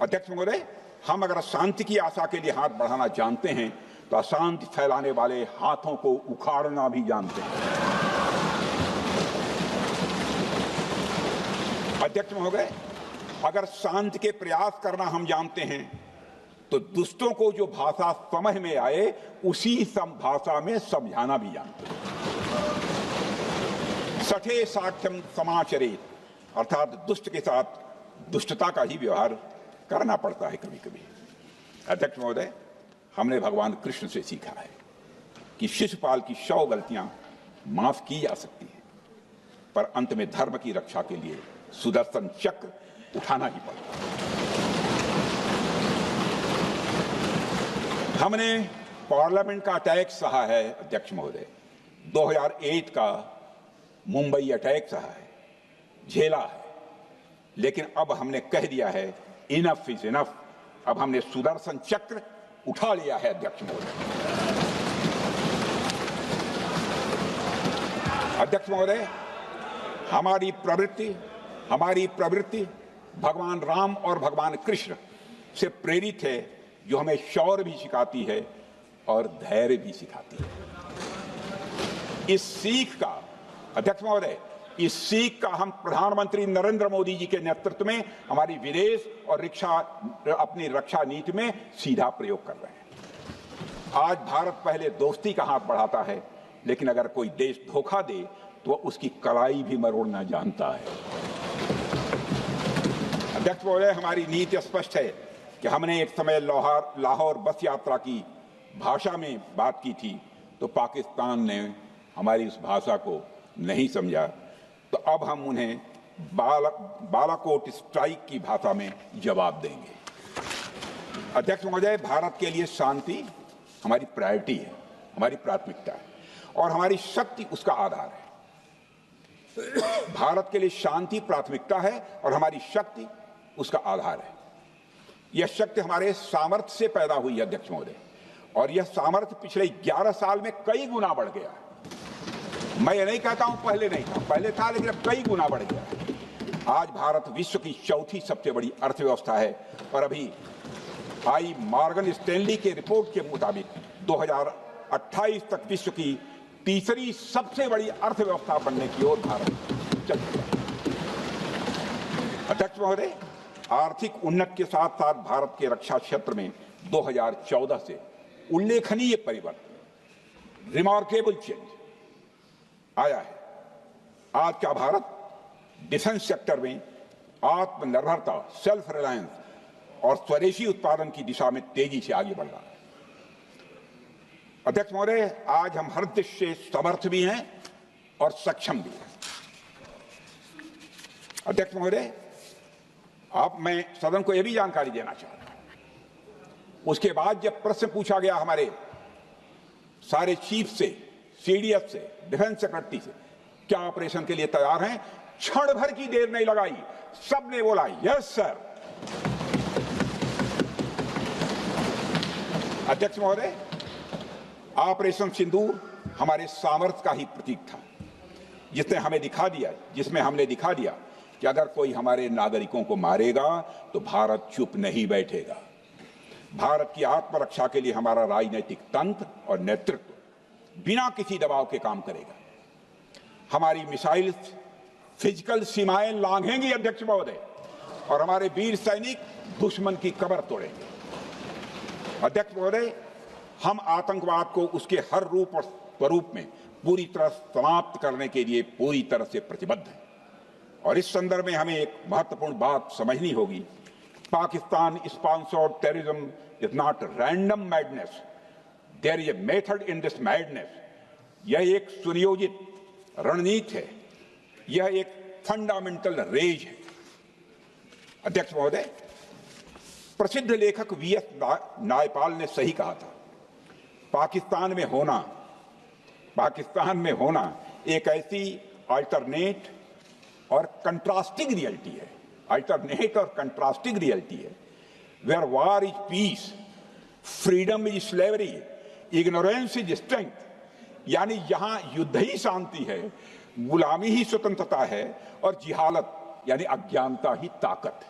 अध्यक्ष महोदय, हम अगर शांति की आशा के लिए हाथ बढ़ाना जानते हैं तो अशांति फैलाने वाले हाथों को उखाड़ना भी जानते हैं। अध्यक्ष महोदय, अगर शांति के प्रयास करना हम जानते हैं तो दुष्टों को जो भाषा समझ में आए उसी भाषा में समझाना भी जानते हैं। सठे साक्ष्यम समाचरेत, अर्थात दुष्ट के साथ दुष्टता का ही व्यवहार करना पड़ता है कभी कभी। अध्यक्ष महोदय, हमने भगवान कृष्ण से सीखा है कि शिशुपाल की 100 गलतियां माफ की जा सकती हैं, पर अंत में धर्म की रक्षा के लिए सुदर्शन चक्र उठाना ही पड़ता है। हमने पार्लियामेंट का अटैक सहा है अध्यक्ष महोदय, 2008 का मुंबई अटैक सहा है, झेला है, लेकिन अब हमने कह दिया है इनफ इज इनफ। अब हमने सुदर्शन चक्र उठा लिया है अध्यक्ष महोदय। अध्यक्ष महोदय, हमारी प्रवृत्ति भगवान राम और भगवान कृष्ण से प्रेरित है, जो हमें शौर्य भी सिखाती है और धैर्य भी सिखाती है। इस सीख का अध्यक्ष महोदय, इस सीख का हम प्रधानमंत्री नरेंद्र मोदी जी के नेतृत्व में हमारी विदेश और अपनी रक्षा नीति में सीधा प्रयोग कर रहे हैं। आज भारत पहले दोस्ती का हाथ बढ़ाता है, लेकिन अगर कोई देश धोखा दे तो उसकी कलाई भी मरोड़ना जानता है। अध्यक्ष महोदय, हमारी नीति स्पष्ट है कि हमने एक समय लाहौर बस यात्रा की भाषा में बात की थी तो पाकिस्तान ने हमारी उस भाषा को नहीं समझा, तो अब हम उन्हें बालाकोट स्ट्राइक की भाषा में जवाब देंगे। अध्यक्ष महोदय, भारत के लिए शांति हमारी प्रायोरिटी है, हमारी प्राथमिकता है और हमारी शक्ति उसका आधार है। भारत के लिए शांति प्राथमिकता है और हमारी शक्ति उसका आधार है। यह शक्ति हमारे सामर्थ्य से पैदा हुई है अध्यक्ष महोदय, और यह सामर्थ्य पिछले 11 साल में कई गुना बढ़ गया है। मैं ये नहीं कहता हूं पहले नहीं था, पहले था, लेकिन अब कई गुना बढ़ गया। आज भारत विश्व की चौथी सबसे बड़ी अर्थव्यवस्था है और अभी आई मॉर्गन स्टैनली के रिपोर्ट के मुताबिक 2028 तक विश्व की तीसरी सबसे बड़ी अर्थव्यवस्था बनने की ओर भारत चल रहा है। अध्यक्ष महोदय, आर्थिक उन्नति के साथ साथ भारत के रक्षा क्षेत्र में 2014 से उल्लेखनीय परिवर्तन, रिमार्केबल चेंज आया है। आज का भारत डिफेंस सेक्टर में आत्मनिर्भरता, सेल्फ रिलायंस और स्वदेशी उत्पादन की दिशा में तेजी से आगे बढ़ रहा है। अध्यक्ष महोदय, आज हम हर दृष्टि से समर्थ भी हैं और सक्षम भी हैं। अध्यक्ष महोदय, मैं सदन को यह भी जानकारी देना चाहता हूं, उसके बाद जब प्रश्न पूछा गया हमारे सारे चीफ से, सीडीएस से, डिफेंस सेक्रेटरी से, क्या ऑपरेशन के लिए तैयार हैं, क्षण भर की देर नहीं लगाई, सबने बोला यस सर। अध्यक्ष महोदय, ऑपरेशन सिंदूर हमारे सामर्थ्य का ही प्रतीक था, जिसमें हमने दिखा दिया कि अगर कोई हमारे नागरिकों को मारेगा तो भारत चुप नहीं बैठेगा। भारत की आत्मरक्षा के लिए हमारा राजनीतिक तंत्र और नेतृत्व बिना किसी दबाव के काम करेगा। हमारी मिसाइल फिजिकल सीमाएं लांघेंगी अध्यक्ष महोदय, और हमारे वीर सैनिक दुश्मन की कमर तोड़ेंगे। अध्यक्ष महोदय, हम आतंकवाद को उसके हर रूप और स्वरूप में पूरी तरह समाप्त करने के लिए पूरी तरह से प्रतिबद्ध हैं। और इस संदर्भ में हमें एक महत्वपूर्ण बात समझनी होगी, Pakistan sponsored terrorism is not random madness, there is a method in this madness. यह एक सुनियोजित रणनीति है, यह एक फंडामेंटल रेज है। अध्यक्ष महोदय, प्रसिद्ध लेखक वीएस नायपाल ने सही कहा था, पाकिस्तान में होना एक ऐसी अल्टरनेट और कंट्रास्टिंग रियलिटी है, where war is peace, freedom is slavery, ignorance is strength, यानी यहां युद्ध ही शांति है, गुलामी ही स्वतंत्रता है और जिहालत यानी अज्ञानता ही ताकत है।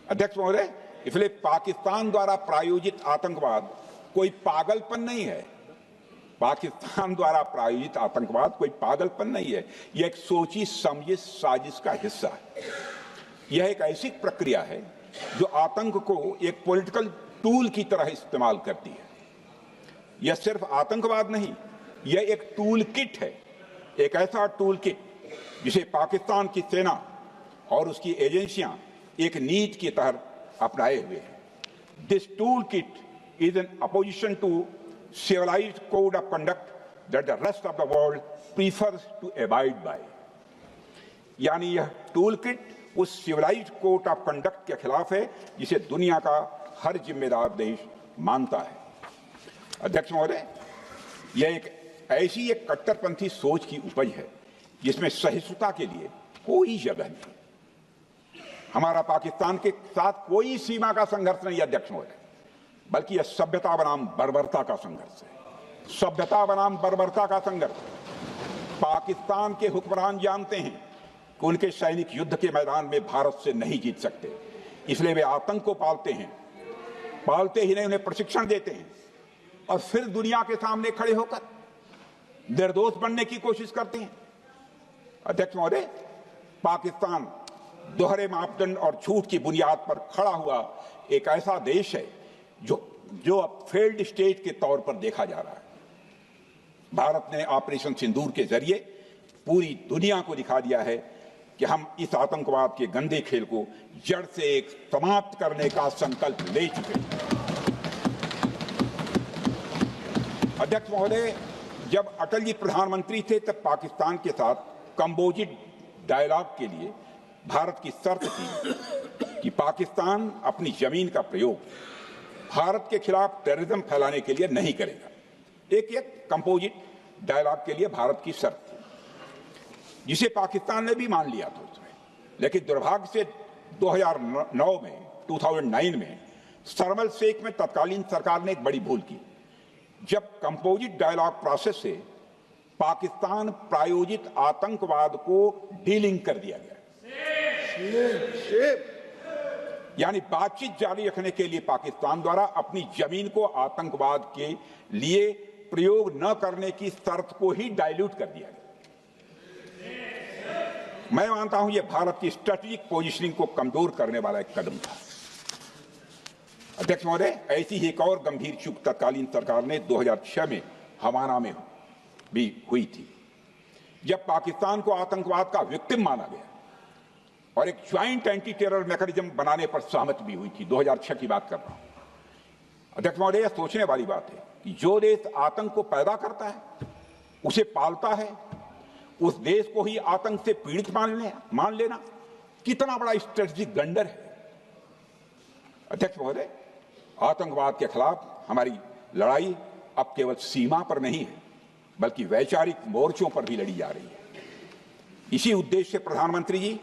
अध्यक्ष महोदय, इसलिए पाकिस्तान द्वारा प्रायोजित आतंकवाद कोई पागलपन नहीं है। पाकिस्तान द्वारा प्रायोजित आतंकवाद कोई पागलपन नहीं है, यह एक सोची समझी साजिश का हिस्सा है। यह एक ऐसी प्रक्रिया है जो आतंक को एक पॉलिटिकल टूल की तरह इस्तेमाल करती है। यह सिर्फ आतंकवाद नहीं, यह एक टूल किट है, एक ऐसा टूल किट जिसे पाकिस्तान की सेना और उसकी एजेंसियां एक नीति की तरह अपनाए हुए हैं। This tool kit is an opposition to civilized code of conduct that the rest of the world prefers to abide by। यानी यह टूल किट उस सिविलाइज्ड कोड ऑफ कंडक्ट के खिलाफ है जिसे दुनिया का हर जिम्मेदार देश मानता है। अध्यक्ष महोदय, यह एक कट्टरपंथी सोच की उपज है जिसमें सहिष्णुता के लिए कोई जगह नहीं। हमारा पाकिस्तान के साथ कोई सीमा का संघर्ष नहीं है अध्यक्ष महोदय, बल्कि यह सभ्यता बनाम बर्बरता का संघर्ष है। सभ्यता बनाम बर्बरता का संघर्ष। पाकिस्तान के हुक्मरान जानते हैं कि उनके सैनिक युद्ध के मैदान में भारत से नहीं जीत सकते, इसलिए वे आतंक को पालते हैं, पालते ही नहीं उन्हें प्रशिक्षण देते हैं और फिर दुनिया के सामने खड़े होकर निर्दोष बनने की कोशिश करते हैं। अध्यक्ष महोदय, पाकिस्तान दोहरे मापदंड और झूठ की बुनियाद पर खड़ा हुआ एक ऐसा देश है जो अब फेल्ड स्टेट के तौर पर देखा जा रहा है। भारत ने ऑपरेशन सिंदूर के जरिए पूरी दुनिया को दिखा दिया है कि हम इस आतंकवाद के गंदे खेल को जड़ से समाप्त करने का संकल्प ले चुके हैं। अध्यक्ष महोदय, जब अटल जी प्रधानमंत्री थे तब पाकिस्तान के साथ कंबोजिट डायलॉग के लिए भारत की शर्त थी कि पाकिस्तान अपनी जमीन का प्रयोग भारत के खिलाफ टेररिज्म फैलाने के लिए नहीं करेगा। एक कंपोजिट डायलॉग के लिए भारत की शर्त थी, जिसे पाकिस्तान ने भी मान लिया था उसमें। लेकिन दुर्भाग्य से 2009 में शर्म शेख में तत्कालीन सरकार ने एक बड़ी भूल की, जब कंपोजिट डायलॉग प्रोसेस से पाकिस्तान प्रायोजित आतंकवाद को डीलिंक कर दिया गया। यानी बातचीत जारी रखने के लिए पाकिस्तान द्वारा अपनी जमीन को आतंकवाद के लिए प्रयोग न करने की शर्त को ही डाइल्यूट कर दिया गया। मैं मानता हूं यह भारत की स्ट्रेटेजिक पोजीशनिंग को कमजोर करने वाला एक कदम था। अध्यक्ष महोदय, ऐसी ही एक और गंभीर चूक तत्कालीन सरकार ने 2006 में हवाना में भी हुई थी, जब पाकिस्तान को आतंकवाद का विक्टिम माना गया और एक ज्वाइंट एंटी टेरर मैकेनिज्म बनाने पर सहमति भी हुई थी। 2006 की बात कर रहा हूं। अध्यक्ष महोदय, यह सोचने वाली बात है कि जो देश आतंक को पैदा करता है, उसे पालता है, उस देश को ही आतंक से पीड़ित मान लेना कितना बड़ा स्ट्रेटेजिक ब्लंडर है। अध्यक्ष महोदय, आतंकवाद के खिलाफ हमारी लड़ाई अब केवल सीमा पर नहीं है, बल्कि वैचारिक मोर्चों पर भी लड़ी जा रही है। इसी उद्देश्य से प्रधानमंत्री जी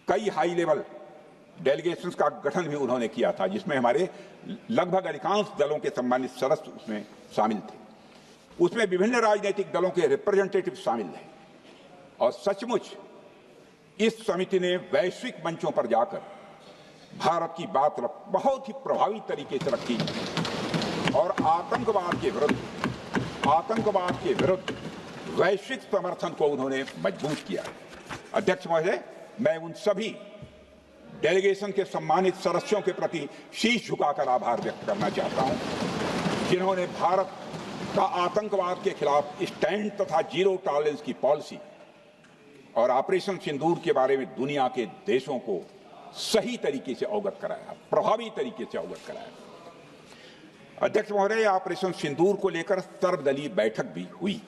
कई हाई लेवल डेलीगेशंस का गठन भी उन्होंने किया था, जिसमें हमारे लगभग अधिकांश दलों के सम्मानित सदस्य उसमें शामिल थे। उसमें विभिन्न राजनीतिक दलों के रिप्रेजेंटेटिव शामिल हैं और सचमुच इस समिति ने वैश्विक मंचों पर जाकर भारत की बात बहुत ही प्रभावी तरीके से रखी और आतंकवाद के विरुद्ध वैश्विक समर्थन को उन्होंने मजबूत किया। अध्यक्ष महोदय, मैं उन सभी डेलीगेशन के सम्मानित सदस्यों के प्रति शीश झुकाकर आभार व्यक्त करना चाहता हूं, जिन्होंने भारत का आतंकवाद के खिलाफ स्टैंड तथा जीरो टॉलरेंस की पॉलिसी और ऑपरेशन सिंदूर के बारे में दुनिया के देशों को सही तरीके से अवगत कराया, प्रभावी तरीके से अवगत कराया। अध्यक्ष महोदय, ऑपरेशन सिंदूर को लेकर सर्वदलीय बैठक भी हुई।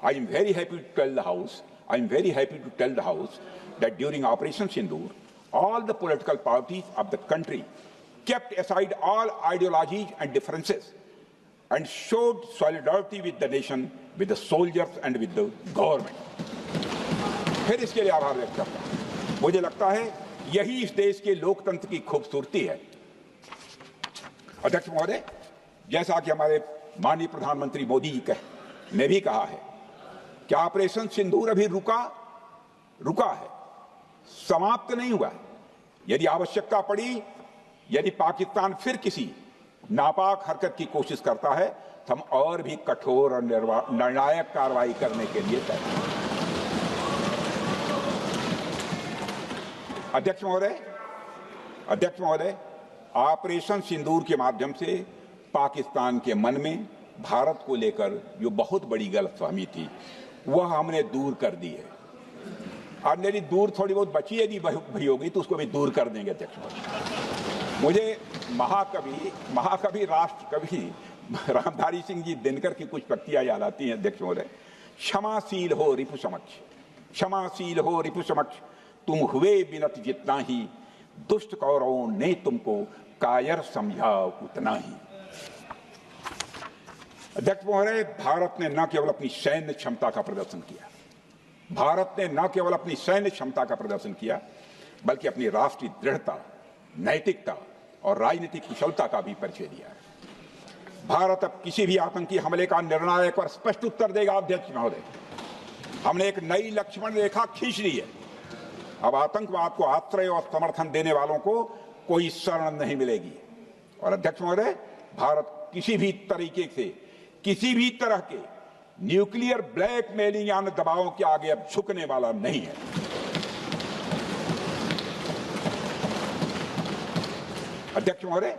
I am very happy to tell the house I am very happy to tell the House that during Operation Sindoor, all the political parties of the country kept aside all ideologies and differences and showed solidarity with the nation, with the soldiers and with the government. फिर इसके लिए आभार व्यक्त करता हूं। मुझे लगता है यही इस देश के लोकतंत्र की खूबसूरती है। अध्यक्ष महोदय, जैसा कि हमारे माननीय प्रधानमंत्री मोदी जी ने भी कहा है कि ऑपरेशन सिंदूर अभी रुका है, समाप्त नहीं हुआ है। यदि आवश्यकता पड़ी, यदि पाकिस्तान फिर किसी नापाक हरकत की कोशिश करता है तो हम और भी कठोर और निर्णायक कार्रवाई करने के लिए तैयार हैं। अध्यक्ष महोदय, ऑपरेशन सिंदूर के माध्यम से पाकिस्तान के मन में भारत को लेकर जो बहुत बड़ी गलतफहमी थी वह हमने दूर कर दी है। और मेरी दूर थोड़ी बहुत बची है भी होगी तो उसको भी दूर कर देंगे। अध्यक्ष महोदय, मुझे महाकवि राष्ट्र कवि रामधारी सिंह जी दिनकर की कुछ पंक्तियां याद आती हैं। अध्यक्ष महोदय, क्षमाशील हो रिपु समक्ष, तुम हुए विनत जितना ही, दुष्ट कौरवों ने तुमको कायर समझा उतना ही। अध्यक्ष महोदय, भारत ने न केवल अपनी सैन्य क्षमता का प्रदर्शन किया, बल्कि अपनी राष्ट्रीय दृढ़ता, नैतिकता और राजनीतिक कुशलता का भी परिचय दिया है। भारत अब किसी भी आतंकी हमले का निर्णायक और स्पष्ट उत्तर देगा। अध्यक्ष महोदय, हमने एक नई लक्ष्मण रेखा खींच ली है। अब आतंकवाद को आश्रय और समर्थन देने वालों को कोई शरण नहीं मिलेगी। और अध्यक्ष महोदय, भारत किसी भी तरीके से किसी भी तरह के न्यूक्लियर ब्लैकमेलिंग या दबावों के आगे अब झुकने वाला नहीं है। अध्यक्ष महोदय,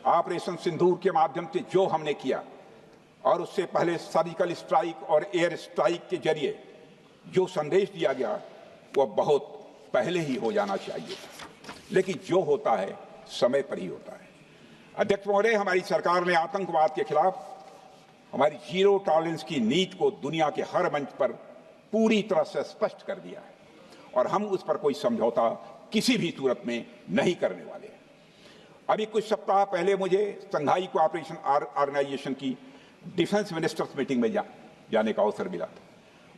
ऑपरेशन सिंदूर के माध्यम से जो हमने किया और उससे पहले सर्जिकल स्ट्राइक और एयर स्ट्राइक के जरिए जो संदेश दिया गया वह बहुत पहले ही हो जाना चाहिए, लेकिन जो होता है समय पर ही होता है। अध्यक्ष महोदय, हमारी सरकार ने आतंकवाद के खिलाफ हमारी जीरो टॉलरेंस की नीति को दुनिया के हर मंच पर पूरी तरह से स्पष्ट कर दिया है और हम उस पर कोई समझौता किसी भी सूरत में नहीं करने वाले हैं। अभी कुछ सप्ताह पहले मुझे शंघाई कोऑपरेशन ऑर्गेनाइजेशन की डिफेंस मिनिस्टर्स मीटिंग में जाने का अवसर मिला था।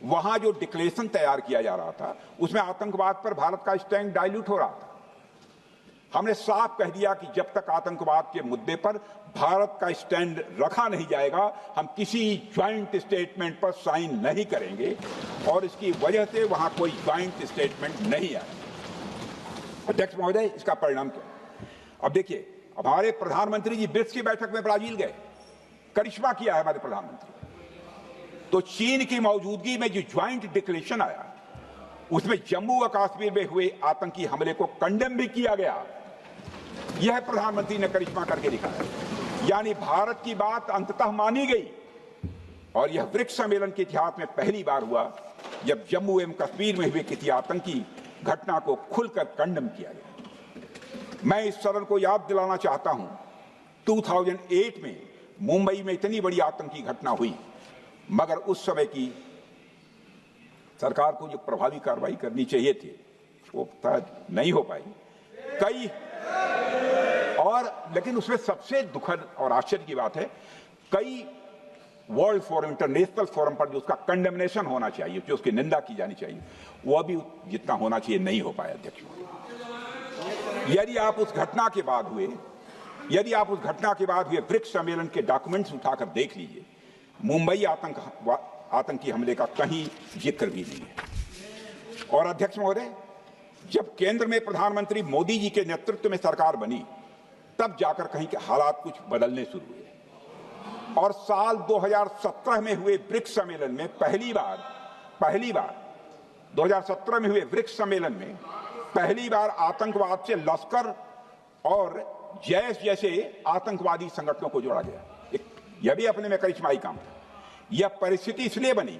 वहां जो डिक्लेरेशन तैयार किया जा रहा था उसमें आतंकवाद पर भारत का स्टैंड डाइल्यूट हो रहा था। हमने साफ कह दिया कि जब तक आतंकवाद के मुद्दे पर भारत का स्टैंड रखा नहीं जाएगा, हम किसी ज्वाइंट स्टेटमेंट पर साइन नहीं करेंगे और इसकी वजह से वहां कोई ज्वाइंट स्टेटमेंट नहीं आया। अध्यक्ष महोदय, इसका परिणाम क्या? अब देखिए, हमारे प्रधानमंत्री जी ब्रिक्स की बैठक में ब्राजील गए, करिश्मा किया है हमारे प्रधानमंत्री। तो चीन की मौजूदगी में जो ज्वाइंट डिक्लेरेशन आया उसमें जम्मू व कश्मीर में हुए आतंकी हमले को कंडेम भी किया गया। यह प्रधानमंत्री ने करिश्मा करके दिखाया, यानी भारत की बात अंततः मानी गई। और यह ब्रिक्स सम्मेलन के इतिहास में पहली बार हुआ जब जम्मू एवं कश्मीर में हुए किसी आतंकी घटना को खुलकर कंडेम किया गया। मैं इस सदन को याद दिलाना चाहता हूं, 2008 में मुंबई में इतनी बड़ी आतंकी घटना हुई, मगर उस समय की सरकार को जो प्रभावी कार्रवाई करनी चाहिए थी वो नहीं हो पाई लेकिन उसमें सबसे दुखद और आश्चर्य की बात है, कई वर्ल्ड फोरम, इंटरनेशनल फोरम पर जो उसका कंडेमनेशन होना चाहिए, जो उसकी निंदा की जानी चाहिए, वह भी जितना होना चाहिए नहीं हो पाया। अध्यक्ष, यदि आप उस घटना के बाद हुए ब्रिक्स सम्मेलन के डॉक्यूमेंट्स उठाकर देख लीजिए, मुंबई आतंकी हमले का कहीं जिक्र भी नहीं है। और अध्यक्ष महोदय, जब केंद्र में प्रधानमंत्री मोदी जी के नेतृत्व में सरकार बनी तब जाकर कहीं के हालात कुछ बदलने शुरू हुए और साल 2017 में हुए ब्रिक्स सम्मेलन में पहली बार 2017 में हुए ब्रिक्स सम्मेलन में पहली बार आतंकवाद से लश्कर और जैश जैसे आतंकवादी संगठनों को जोड़ा गया। यह भी अपने में करिश्माई काम था। यह परिस्थिति इसलिए बनी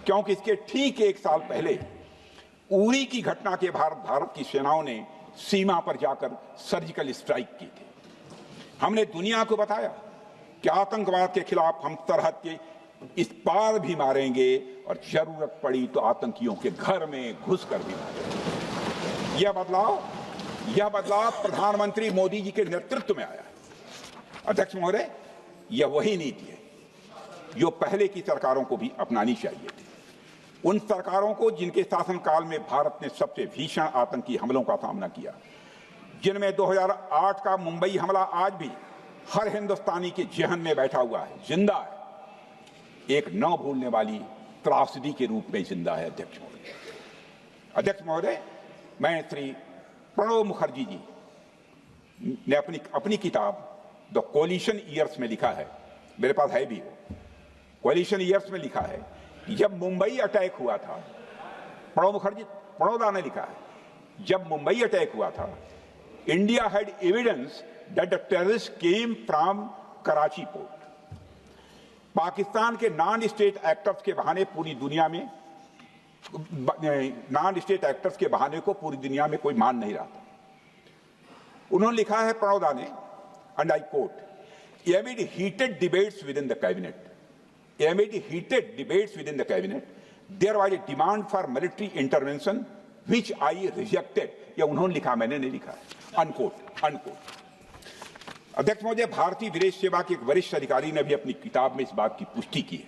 क्योंकि इसके ठीक एक साल पहले उरी की घटना के भारत की सेनाओं ने सीमा पर जाकर सर्जिकल स्ट्राइक की थी। हमने दुनिया को बताया कि आतंकवाद के खिलाफ हम सरहद के इस पार भी मारेंगे और जरूरत पड़ी तो आतंकियों के घर में घुसकर भी मारे। यह बदलाव प्रधानमंत्री मोदी जी के नेतृत्व में आया। अध्यक्ष महोदय, यह वही नीति है जो पहले की सरकारों को भी अपनानी चाहिए थी। उन सरकारों को जिनके शासनकाल में भारत ने सबसे भीषण आतंकी हमलों का सामना किया, जिनमें 2008 का मुंबई हमला आज भी हर हिंदुस्तानी के जहन में बैठा हुआ है, जिंदा है, एक न भूलने वाली त्रासदी के रूप में जिंदा है। अध्यक्ष महोदय, मैं श्री प्रणब मुखर्जी जी ने अपनी किताब द कोलिशन ईयर्स में लिखा है, मेरे पास है भी वो, कोलिशन ईयर्स में लिखा है कि जब मुंबई अटैक हुआ था, प्रणब ने लिखा है, जब मुंबई अटैक हुआ था, India had evidence that the terrorist came from Karachi port. Pakistan के नॉन स्टेट एक्टर्स के बहाने पूरी दुनिया में, नॉन स्टेट एक्टर्स के बहाने को पूरी दुनिया में कोई मान नहीं रहा था। उन्होंने लिखा है प्रणब ने, and I quote, amid heated debates within the cabinet, there was a demand for military intervention which I rejected. यह उन्होंने लिखा, मैंने नहीं लिखा, अनकोट। अध्यक्ष महोदय, भारतीय विदेश सेवा के एक वरिष्ठ अधिकारी ने भी अपनी किताब में इस बात की पुष्टि की है,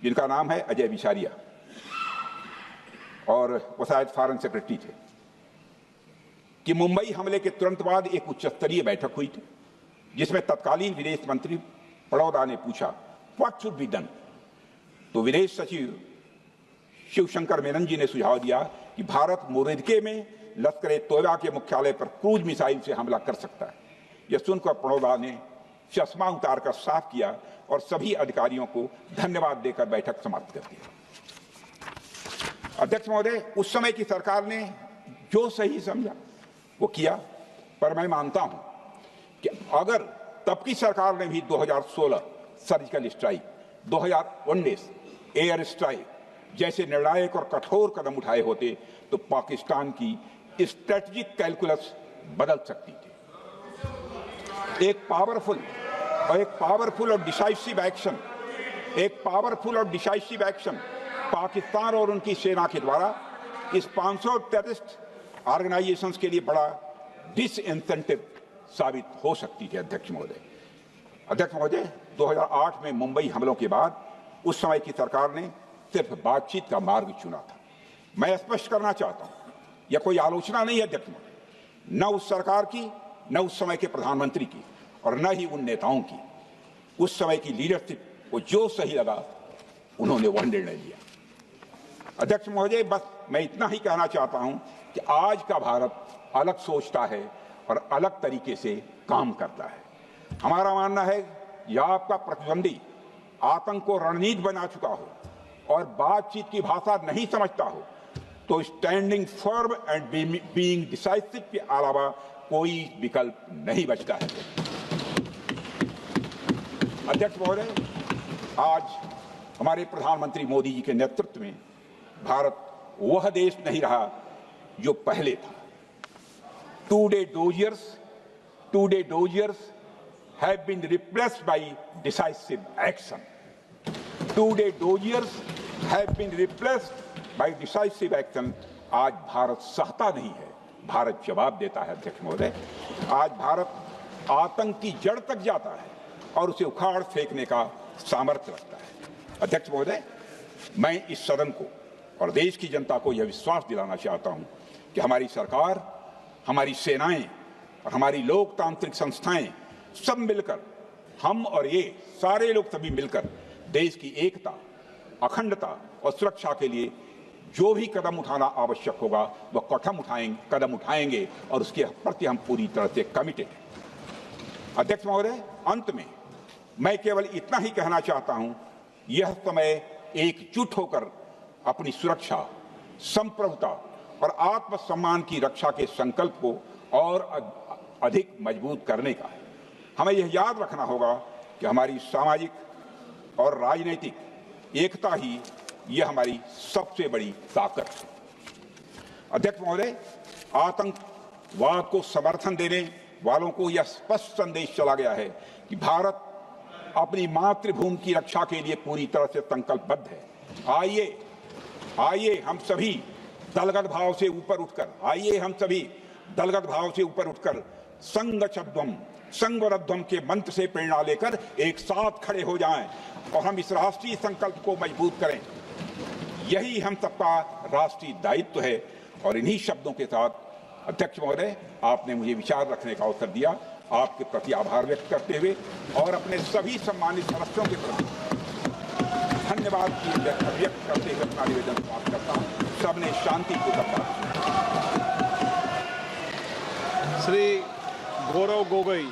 जिनका नाम है अजय बिसारिया, और वो शायद फॉरेन सेक्रेटरी थे, कि मुंबई हमले के तुरंत बाद एक उच्च स्तरीय बैठक हुई थी, जिसमें तत्कालीन विदेश मंत्री प्रणब ने पूछा व्हाट शुड बी डन। तो विदेश सचिव शिवशंकर मेनन जी ने सुझाव दिया कि भारत मोरदके में लश्कर तोयबा के मुख्यालय पर क्रूज मिसाइल से हमला कर सकता है। यह सुनकर प्रणब ने चश्मा उतारकर साफ किया और सभी अधिकारियों को धन्यवाद देकर बैठक समाप्त कर दी। अध्यक्ष महोदय, उस समय की सरकार ने जो सही समझा वो किया, पर मैं मानता हूं कि अगर तब की सरकार ने भी 2016 सर्जिकल स्ट्राइक, 2019 एयर स्ट्राइक जैसे निर्णायक और कठोर कदम उठाए होते तो पाकिस्तान की स्ट्रेटेजिक कैलकुलस बदल सकती थी। एक पावरफुल और डिसाइसिव एक्शन पाकिस्तान और उनकी सेना के द्वारा इस 500 टेररिस्ट ऑर्गेनाइजेशंस के लिए बड़ा डिसइंसेंटिव साबित हो सकती थी। अध्यक्ष महोदय, 2008 में मुंबई हमलों के बाद उस समय की सरकार ने सिर्फ बातचीत का मार्ग चुना था। मैं स्पष्ट करना चाहता हूं, यह कोई आलोचना नहीं है अध्यक्ष महोदय, न उस सरकार की, न उस समय के प्रधानमंत्री की, और न ही उन नेताओं की। उस समय की लीडरशिप को जो सही लगा उन्होंने वह निर्णय लिया। अध्यक्ष महोदय, बस मैं इतना ही कहना चाहता हूं कि आज का भारत अलग सोचता है और अलग तरीके से काम करता है। हमारा मानना है यह आपका प्रतिद्वंदी आतंक को रणनीति बना चुका हो और बातचीत की भाषा नहीं समझता हो तो standing firm and being decisive के अलावा कोई विकल्प नहीं बचता है। अध्यक्ष महोदय, आज हमारे प्रधानमंत्री मोदी जी के नेतृत्व में भारत वह देश नहीं रहा जो पहले था। Two-day doziers have been replaced by decisive action. Two-day doziers have been replaced by decisive action. आज भारत सहता नहीं है, भारत जवाब देता है। अध्यक्ष महोदय, आज भारत आतंक की जड़ तक जाता है और उसे उखाड़ फेंकने का सामर्थ्य रखता है। अध्यक्ष महोदय, मैं इस सदन को और देश की जनता को यह विश्वास दिलाना चाहता हूं कि हमारी सरकार, हमारी सेनाएं और हमारी लोकतांत्रिक संस्थाएं सब मिलकर, हम और ये सारे लोग सभी मिलकर देश की एकता, अखंडता और सुरक्षा के लिए जो भी कदम उठाना आवश्यक होगा वह कदम उठाएंगे और उसके प्रति हम पूरी तरह से कमिटेड हैं। अध्यक्ष महोदय, अंत में मैं केवल इतना ही कहना चाहता हूं, यह समय एकजुट होकर अपनी सुरक्षा, संप्रभुता और आत्मसम्मान की रक्षा के संकल्प को और अधिक मजबूत करने का है। हमें यह याद रखना होगा कि हमारी सामाजिक और राजनीतिक एकता ही यह हमारी सबसे बड़ी ताकत है। अध्यक्ष महोदय, आतंकवाद को समर्थन देने वालों को यह स्पष्ट संदेश चला गया है कि भारत अपनी मातृभूमि की रक्षा के लिए पूरी तरह से संकल्पबद्ध है। आइए हम सभी दलगत भाव से ऊपर उठकर संगरध्वम के मंत्र से प्रेरणा लेकर एक साथ खड़े हो जाएं और हम इस राष्ट्रीय संकल्प को मजबूत करें। यही हम सबका राष्ट्रीय दायित्व है। और इन्हीं शब्दों के साथ अध्यक्ष महोदय, आपने मुझे विचार रखने का अवसर दिया, आपके प्रति आभार व्यक्त करते हुए और अपने सभी सम्मानित सदस्यों के प्रति धन्यवाद व्यक्त करते हुए अपना निवेदन समाप्त करता हूँ। सबने शांतिपूर्वक श्री गौरव गोगोई